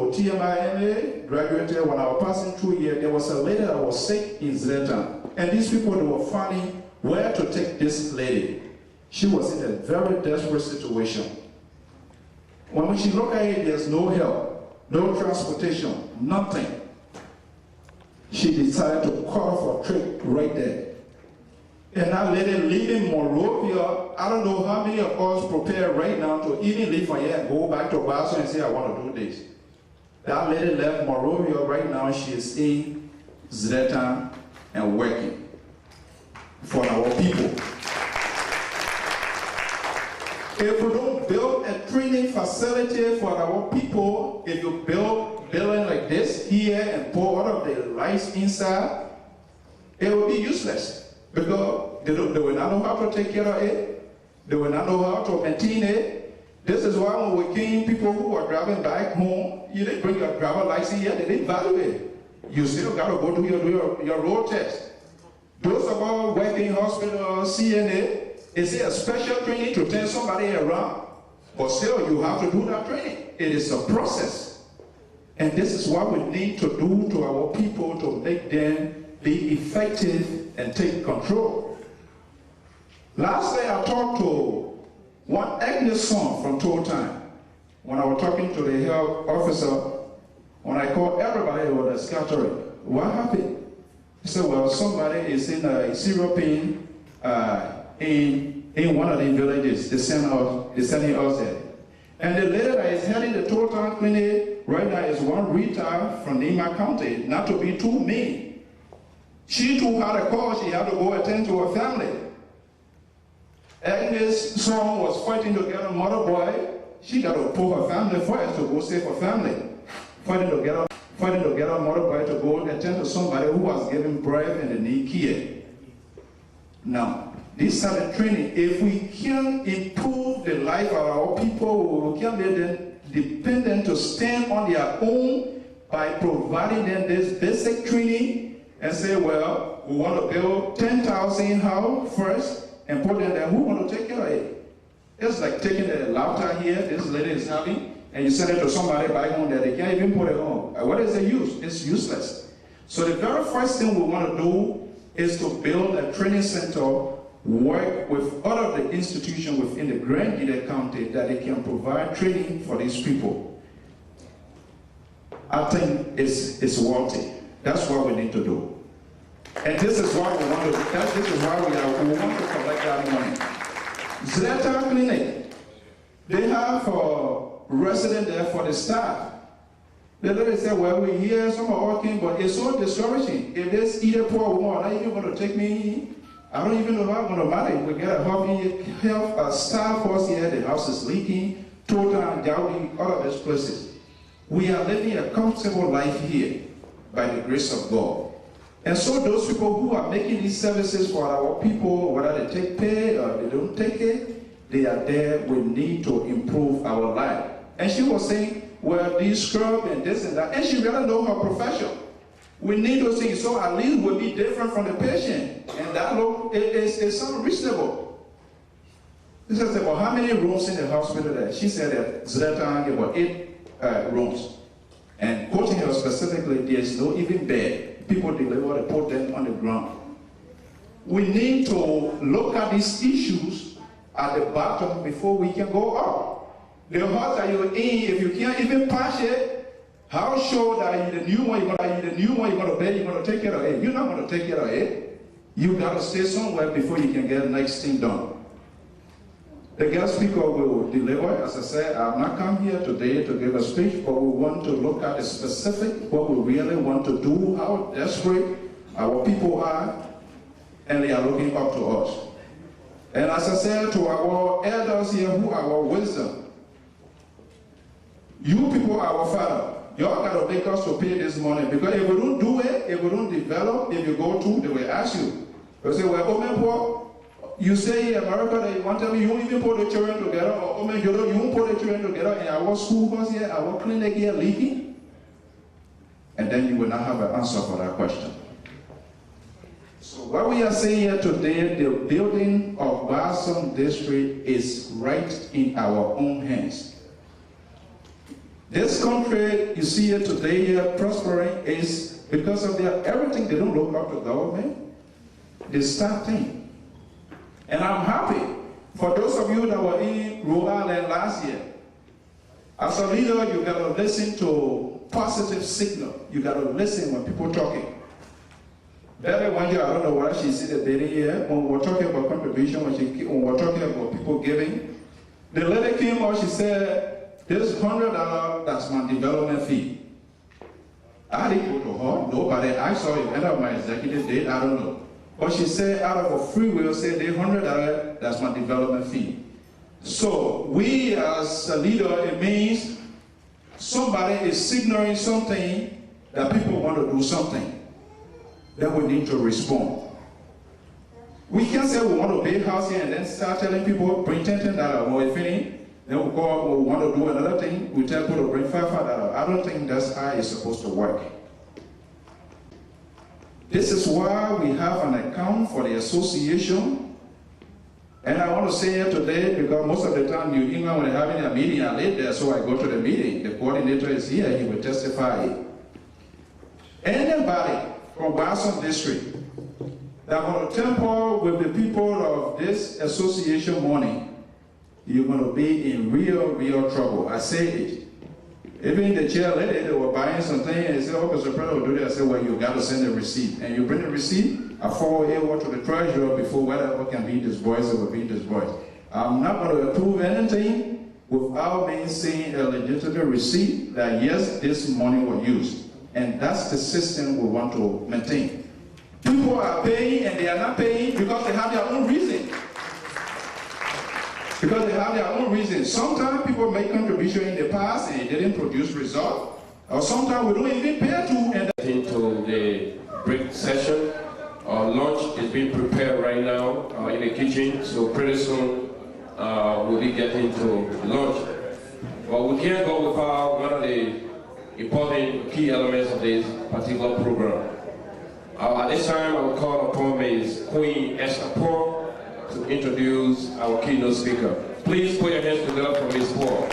graduated. When I was passing through here, there was a lady that was sick in Zlatan. And these people, they were finding where to take this lady. She was in a very desperate situation. When she looked at it, there's no help, no transportation, nothing. She decided to call for a trip right there. And that lady leaving Monrovia, I don't know how many of us prepare right now to even leave from here and go back to Gbarzon and say, I want to do this. That lady left Monrovia right now, she is in Zlatan and working for our people. If we don't build a training facility for our people, if you build building like this here and pour all of the lights inside, it will be useless because they will not know how to take care of it. They will not know how to maintain it. This is why when we came, people who were driving back home, you didn't bring your driver license here, they didn't value it. You still got to go to your road test. Those of us working in hospital, CNA, is it a special training to turn somebody around? But still, you have to do that training. It is a process. And this is what we need to do to our people to make them be effective and take control. Lastly, I talked to one Agnes son from Totan. When I was talking to the health officer, when I called everybody, they were scattering. What happened? He said, well, somebody is in a syrup pain in one of the villages. They're sending us there. And the lady that is heading the Total Clinic right now is one Rita from Nima County, not to be too mean. She too had a call, she had to go attend to her family. Agnes' son was fighting to get a mother boy. She got to pull her family first to go save her family. Fighting to get a mother boy to go attend to somebody who was giving birth and they need care. Now, This are the training. If we can improve the life of our people, we can make them dependent to stand on their own by providing them this basic training and say, well, we want to build 10,000 house first and put them there. Who want to take care of it? It's like taking the laptop here this lady is having and you send it to somebody back home that they can't even put it on. What is the use? It's useless. So the very first thing we want to do is to build a training center, work with other of the institutions within the Grand Gila County that they can provide training for these people. I think it's worthy. That's what we need to do. And this is why we want to, this is why we want to collect that money. Zleta Clinic, they have a resident there for the staff. The lady said, well, we hear some are working, but it's so discouraging. If there's either poor woman, are you even going to take me? I don't even know how I'm going to manage. We get a staff force here, the house is leaking, total and Jawi, all of these places. We are living a comfortable life here by the grace of God. And so those people who are making these services for our people, whether they take pay or they don't take it, they are there. We need to improve our life. And she was saying, well, these scrub and this and that, and she really know her profession. We need those things, so at least we'll be different from the patient. And that look is something reasonable. She said, well, how many rooms in the hospital there? She said that Zleta gave about 8 rooms. And quoting her specifically, there's no even bed. People deliver, they put them on the ground. We need to look at these issues at the bottom before we can go up. The house that you're in, if you can't even patch it, how sure that the new one you're going to pay, you're going to take care of it? You're not going to take care of it. You got to stay somewhere before you can get the next thing done. The guest speaker will deliver. As I said, I'm not come here today to give a speech, but we want to look at the specific, what we really want to do, how desperate our people are, and they are looking up to us. And as I said to our elders here who are our wisdom, you people are our father. Y'all got to make us to pay this money, because if we don't do it, if we don't develop, if you go to, they will ask you. They'll say, well, poor, you say in America that you want to tell me you won't even put the children together, or you won't put the children together in our school bus here, our clinic here leaking? And then you will not have an answer for that question. So what we are saying here today, the building of Gbarzon district is right in our own hands. This country you see here today here prospering is because of everything. They don't look up to government. They start things. And I'm happy for those of you that were in Rhode Island last year. As a leader, you got to listen to positive signal. You got to listen when people are talking. Very one year, I don't know why she said the lady here, when we were talking about contribution, when we were talking about people giving, the lady came out, she said, this $100, that's my development fee. I didn't go to her, nobody. I saw it, end of my executive date, I don't know. But she said, out of a free will, say, the $100, that's my development fee. So, we as a leader, it means somebody is signaling something that people want to do something. Then we need to respond. We can't say we want to build a house here and then start telling people, bring $10 more if any. Then we go, we want to do another thing, we tell people to bring $5. I don't think that's how it's supposed to work. This is why we have an account for the association. And I want to say here today, because most of the time New England, when they're having a meeting, I live there, so I go to the meeting. The coordinator is here, he will testify. Anybody from Gbarzon district that want to temper with the people of this association money, you're going to be in real trouble. I say it. Even the chair lady, they were buying something and they said, oh, Mr. President will do that. I said, well, you got to send a receipt. And you bring the receipt, I forward it over to the treasurer before whatever can be disbursed, it will be disbursed. I'm not going to approve anything without me seeing a legitimate receipt that, yes, this money was used. And that's the system we want to maintain. People are paying and they are not paying because they have their own reason. Because they have their own reasons. Sometimes people make contributions in the past and it didn't produce results. Or sometimes we don't even pay to. And into the break session Lunch is being prepared right now in the kitchen, so pretty soon we'll be getting to lunch. But we can't go without one of the important key elements of this particular program. At this time, I will call upon Ms. Queen Esther Paul to introduce our keynote speaker. Please put your hands together for Ms. Paul.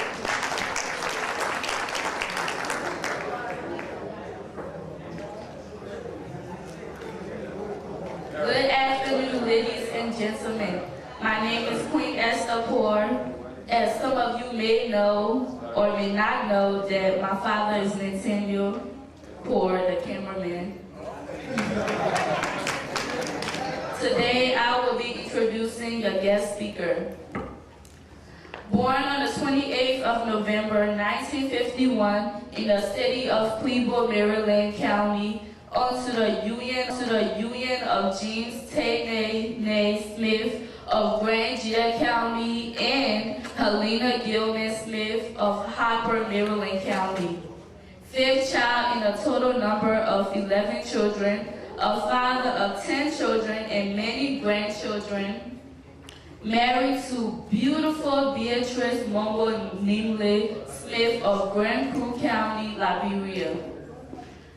Good afternoon, ladies and gentlemen. My name is Queen Esther Paul. As some of you may know or may not know, that my father is Nathaniel Poor, the cameraman. Today I will be introducing a guest speaker. Born on the 28th of November 1951 in the city of Pueblo, Maryland County, onto the Union of James Tay Smith of Grand Gila County and Helena Gilman Smith of Harper, Maryland County. Fifth child in a total number of 11 children, a father of 10 children and many grandchildren, married to beautiful Beatrice Mongo Nimle Smith of Grand Preux County, Liberia.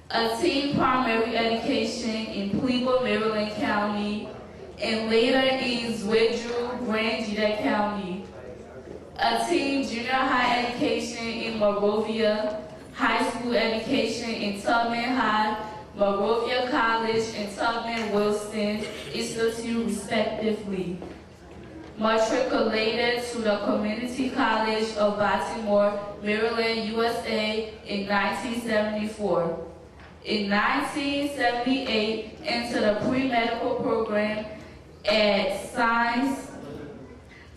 Attained primary education in Pueblo, Maryland County, and later in Zwedru, Grand Gila County. Attained junior high education in Monrovia, high school education in Tubman High, Monrovia College, and Tubman Wilson Institute, respectively. Matriculated to the Community College of Baltimore, Maryland, USA in 1974. In 1978, entered a pre-medical program at Science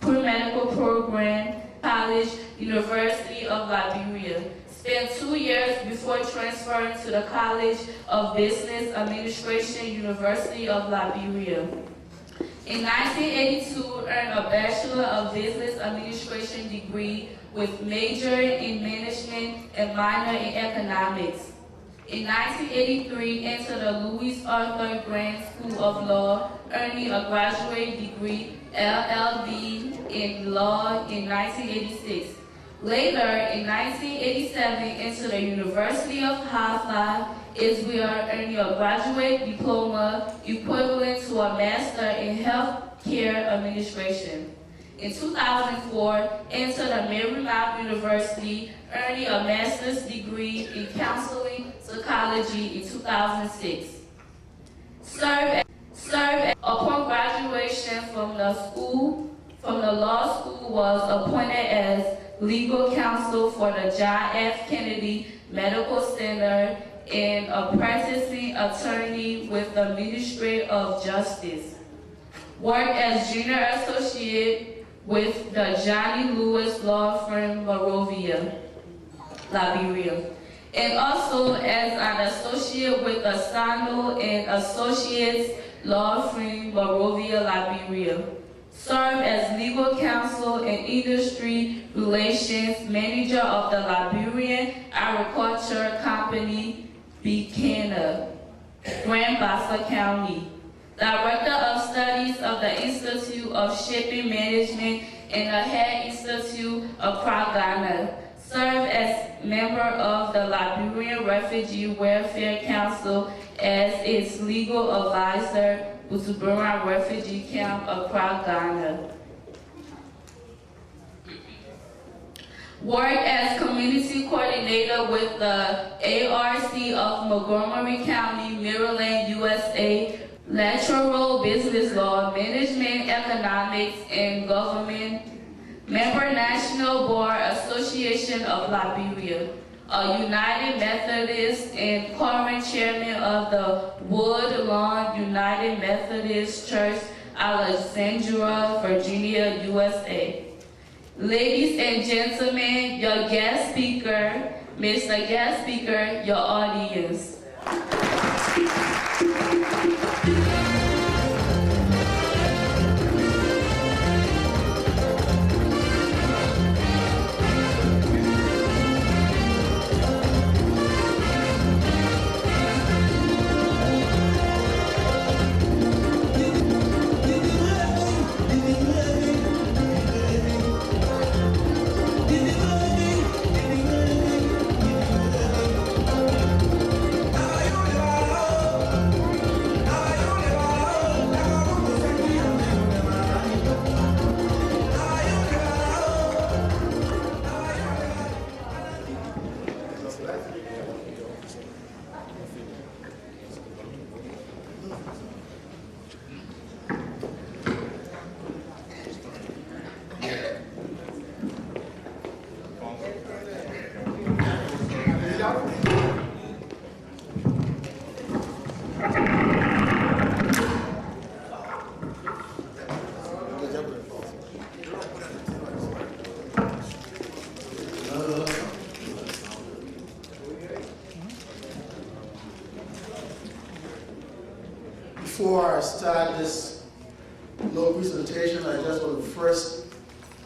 Pre-Medical Program College, University of Liberia. Spent 2 years before transferring to the College of Business Administration, University of Liberia. In 1982, earned a Bachelor of Business Administration degree with major in management and minor in economics. In 1983, entered the Louis Arthur Grant School of Law, earning a graduate degree, LLB, in law in 1986. Later, in 1987, entered the University of Haifa, Israel, earning a graduate diploma equivalent to a master in healthcare administration. In 2004, entered the Marymount University, earning a master's degree in counseling psychology in 2006. Served upon graduation from the law school, was appointed as legal counsel for the John F. Kennedy Medical Center and a practicing attorney with the Ministry of Justice. Worked as junior associate with the Johnny Lewis Law Firm, Monrovia, Liberia, and also as an associate with the Sano and Associates Law Firm, Monrovia, Liberia. Served as legal counsel and industry relations manager of the Liberian Agriculture Company, Buchanan, Grand Bassa County. Director of Studies of the Institute of Shipping Management and the Head Institute of Accra, Ghana. Served as member of the Liberian Refugee Welfare Council as its legal advisor, Butuburan Refugee Camp, Accra, Ghana. Worked as community coordinator with the ARC of Montgomery County, Maryland, USA. Lateral business law, management, economics, and government. Member National Bar Association of Liberia. A United Methodist and current chairman of the Woodlawn United Methodist Church, Alexandria, Virginia, USA. Ladies and gentlemen, your guest speaker, Mr. Guest Speaker, your audience. Before I start this little presentation, I just want to first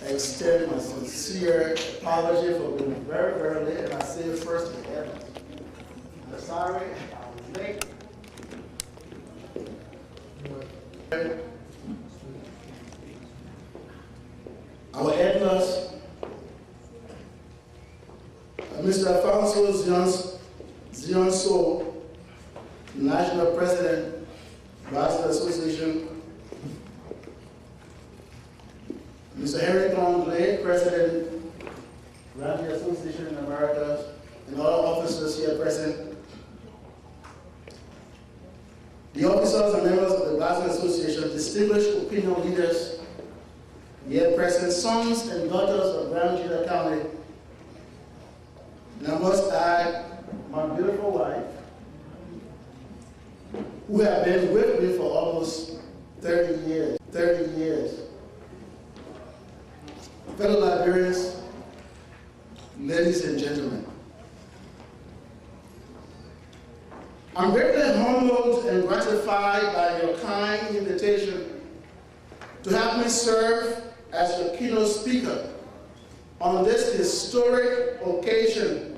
extend my sincere apology for being very, very late, and I say it first to heaven. I'm sorry, I was late. Our editors, Mr. Alfonso Zionso, National President, Gbarzon Association, Mr. Henry Conley, President, Randy Association in America, and all officers here present. The officers and members of the Gbarzon Association, distinguished opinion leaders, here present, sons and daughters of Grand Judah County, and I must add, my beautiful wife, who have been with me for almost 30 years. Fellow Liberians, ladies and gentlemen, I'm greatly humbled and gratified by your kind invitation to have me serve as your keynote speaker on this historic occasion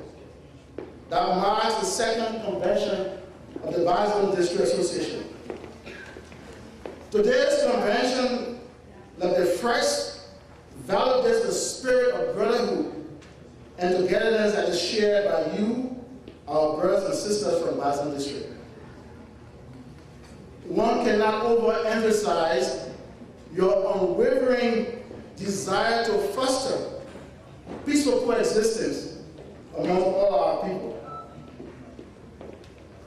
that marks the second convention of the Gbarzon District Association. Today's convention, like the first, validates the spirit of brotherhood and togetherness that is shared by you, our brothers and sisters from Gbarzon District. One cannot overemphasize your unwavering desire to foster peaceful coexistence among all our people.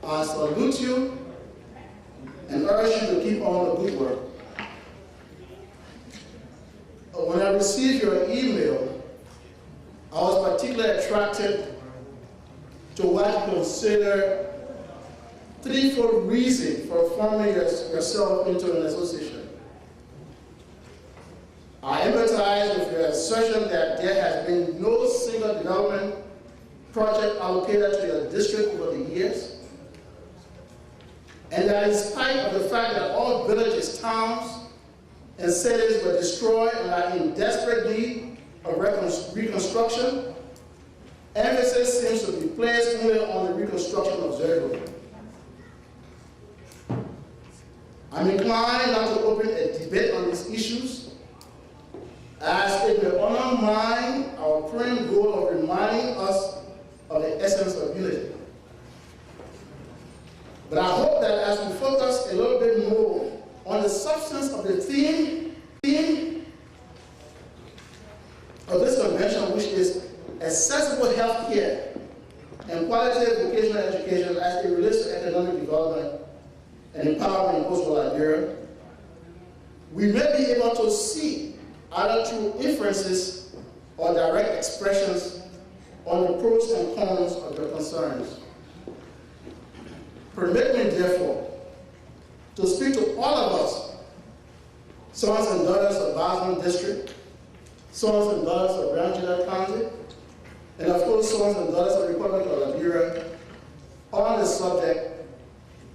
I salute you and urge you to keep on the good work. When I received your email, I was particularly attracted to what you consider threefold reason for forming yourself into an association. I empathize with your assertion that there has been no single development project allocated to your district over the years, and that in spite of the fact that all villages, towns, and cities were destroyed and are in desperate need of reconstruction, emphasis seems to be placed only on the reconstruction of Jericho. I'm inclined not to open a debate on these issues, as it will undermine our prime goal of reminding us of the essence of unity. But I hope that as we focus a little bit more on the substance of the theme of this convention, which is accessible health care and quality vocational education as it relates to economic development and empowerment in coastal Liberia, we may be able to see either through inferences or direct expressions on the pros and cons of your concerns. Permit me, therefore, to speak to all of us, sons and daughters of Gbarzon District, sons and daughters of Grand Judah County, and of course, sons and daughters of the Republic of Liberia, on the subject,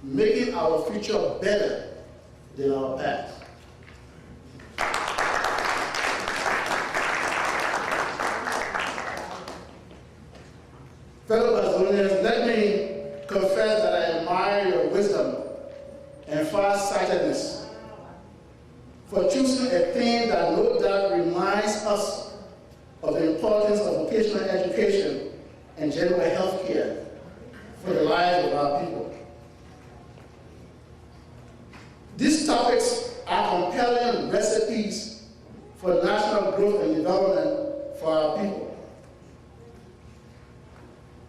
making our future better than our past. Fellow Gbarzonians, let me confess that I admire your wisdom and far-sightedness for choosing a theme that no doubt reminds us of the importance of vocational education and general health care for the lives of our people. These topics are compelling recipes for national growth and development for our people.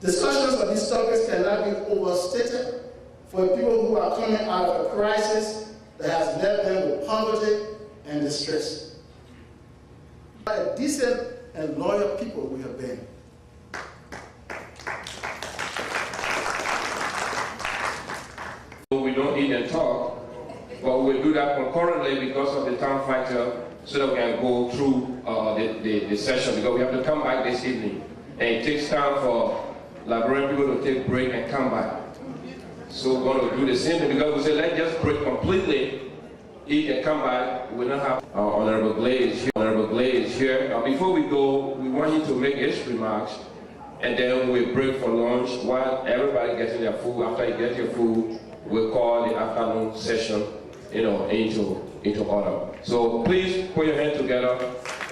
Discussions of these topics cannot be overstated for people who are coming out of a crisis that has left them with poverty and distress. A decent and loyal people we have been. We don't eat and talk, but we'll do that concurrently because of the time factor, so that we can go through the session, because we have to come back this evening. And it takes time for Liberian people to take a break and come back. So we're going to do the same thing because we said let's just break completely. He can come back. We don't have our Honorable Glaze here. Honorable Glaze here. Now before we go, we want him to make his remarks, and then we break for lunch while everybody getting their food. After you get your food, we'll call the afternoon session, into order. So please put your hands together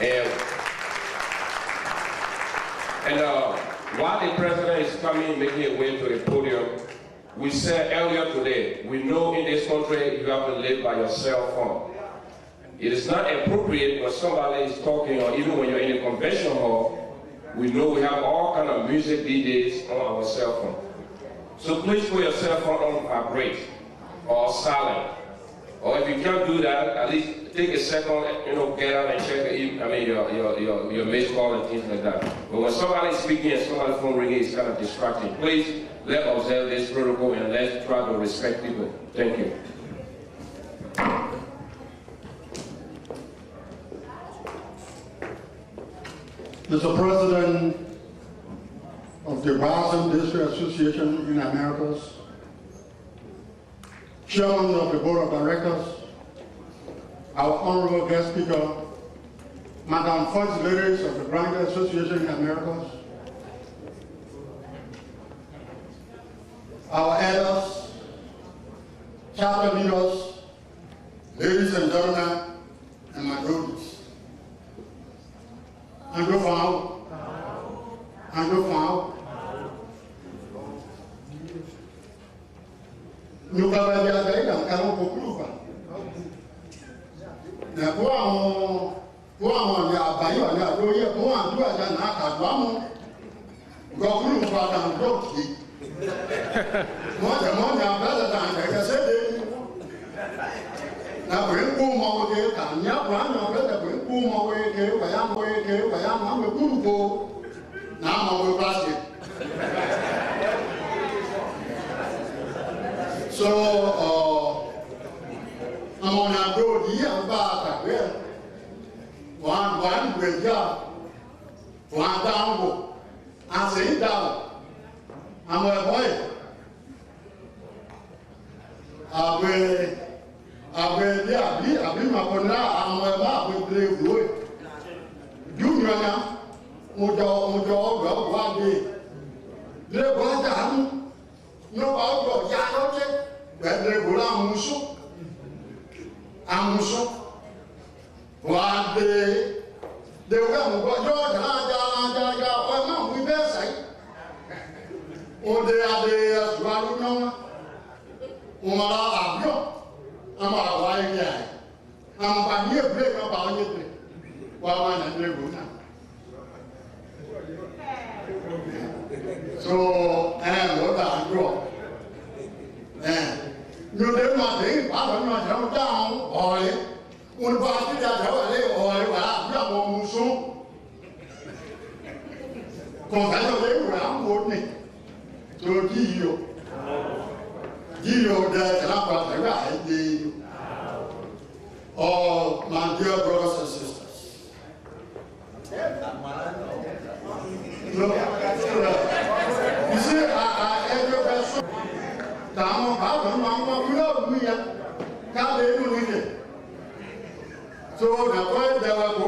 and while the president is coming, making a way to the podium, we said earlier today, we know in this country you have to live by your cell phone. It is not appropriate when somebody is talking, or even when you're in a convention hall, we know we have all kind of music DJs on our cell phone. So please put your cell phone on vibrate or silent. Or if you can't do that, at least take a second, get out and check your missed call and things like that. But when somebody is speaking and somebody's phone ringing, it's kind of distracting. Please, let's observe this protocol and let's try to respect people. Thank you. Mr. President of the Gbarzon District Association in Americas, Chairman of the Board of Directors, our Honorable Guest Speaker, Madam First Ladies of the Grand Association in Americas, our elders, chapter leaders, ladies and gentlemen, and my daughters. And go found. And go found. Nous avons bien fait dans le cadre de groupe. Mais pour un bailleur, on a doyé pour un doigt d'un académie. Groupe va dans l'autre. Moi, je m'en ai appelé dans le CD. Na bring boom over there, can you run over the bring boom over there? I am going to, I am a good go. Now I'm going to pass it. So, I'm on a road here and back again. One with ya, one down, and sit down. I'm a boy. Abi makona amaba abule wo dunyana mojo wa de le wa da nu no ba go ya no je be go la amuso wa de wa mo go jo da o ma mu be sai o de ade aswalu no o ma abio I'm a guy. I'm a near break about it. Well, I'm a so, and what I draw. And you did my thing, I don't know down, or one body that or I'm more soon. Because I know they were I'm to give you. Oh, my dear brothers and sisters. Look, you see, I every person. So the point that I go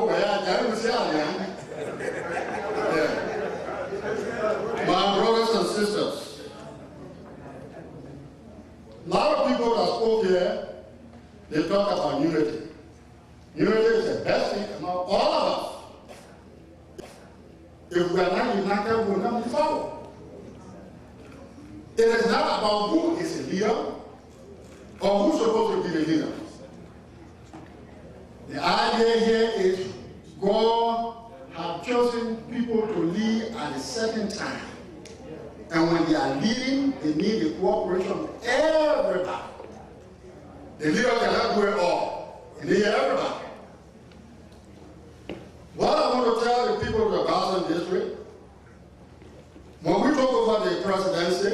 my brothers and sisters. A lot of people that spoke here, they talk about unity. Unity is the best thing among all of us. If we are not united, we will not move forward. It is not about who is a leader or who's supposed to be the leader. The idea here is God has chosen people to lead at a certain time. And when they are leading, they need the cooperation of everybody. The leader cannot do it all. They need everybody. What I want to tell the people of the Gbarzon district, when we talk about the presidency,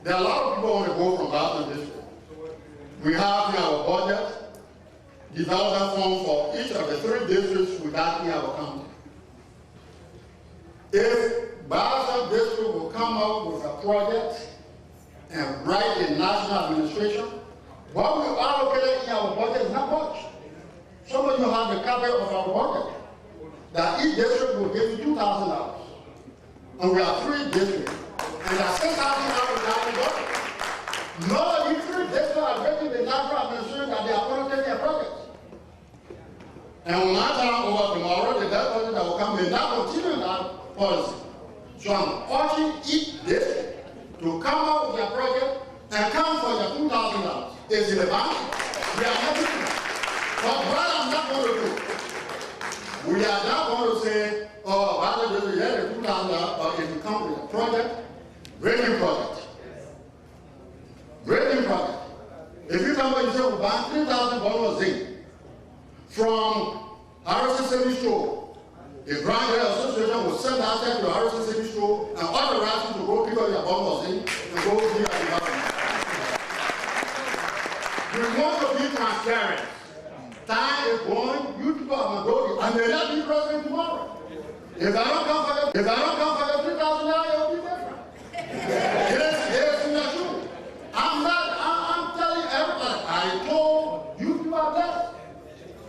there are a lot of people want to go from Gbarzon district. We have in our budget development fund for each of the 3 districts within our county. If Gbarzon district will come up with a project and write the national administration. What we allocated in our budget is not much. Some of you have the copy of our budget. That each district will give you $2,000. And we have 3 districts. And that's $6,000 down the budget. None of these 3 districts are getting the national administration that they are going to take their projects. And when I turn over tomorrow, the debt budget that will come in not continue that policy. So I'm urging each district to come out with their project and come for your $2,000. It's in the bank. We are not doing that. But what I'm not going to do, we are not going to say, oh, rather than the $2,000, but if you come with a project, grading project. Grading project. If you come and you say, we'll buy 3,000 bottles of zinc from Harrison City Store, the Grand Grade Association will send out there to Harrison City Store and authorize you to go pick up your bottle of zinc and go here at the government. We want to be transparent. Time is going, you people are going to I may not be president tomorrow. If I don't come for your $3,000, it will be different. Yes, not true. I'm telling everybody, I told you people are blessed.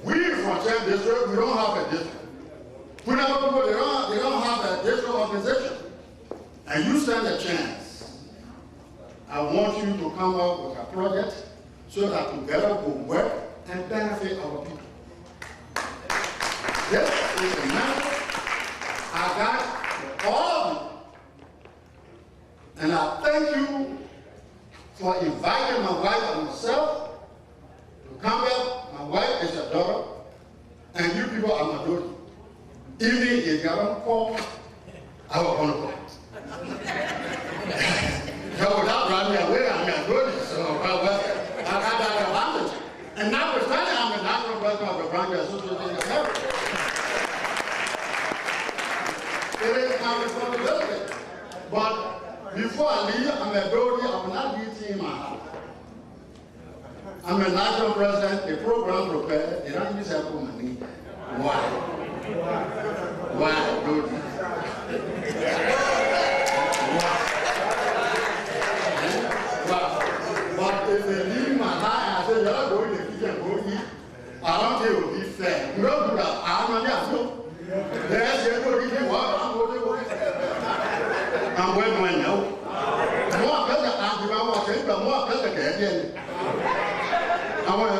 We from 10 district, we don't have a district. We never people, they don't have a district organization. And you stand a chance. I want you to come up with a project so that together we'll work and benefit our people. This is a message I got for all of you. And I thank you for inviting my wife and myself to come here. My wife is a daughter, and you people are my daughter. Even if you don't call, I will want to call. So without running away, I'm your daughter. So I got that advantage. And notwithstanding, I'm the national president of the Grand Grade Association in America. It is my responsibility. But before I leave, I'm a daughter. I will not be in my house. I'm a national president, the program prepared, they don't use help on me. Why? Why, dude? But if they leave my house, I say, you're going to the kitchen and go eat. I don't think it will be fair. You don't do that. I'm not there. There's a good eating water. I'm going to go eat. I'm going to know. More better, I'm going to more better again. I want to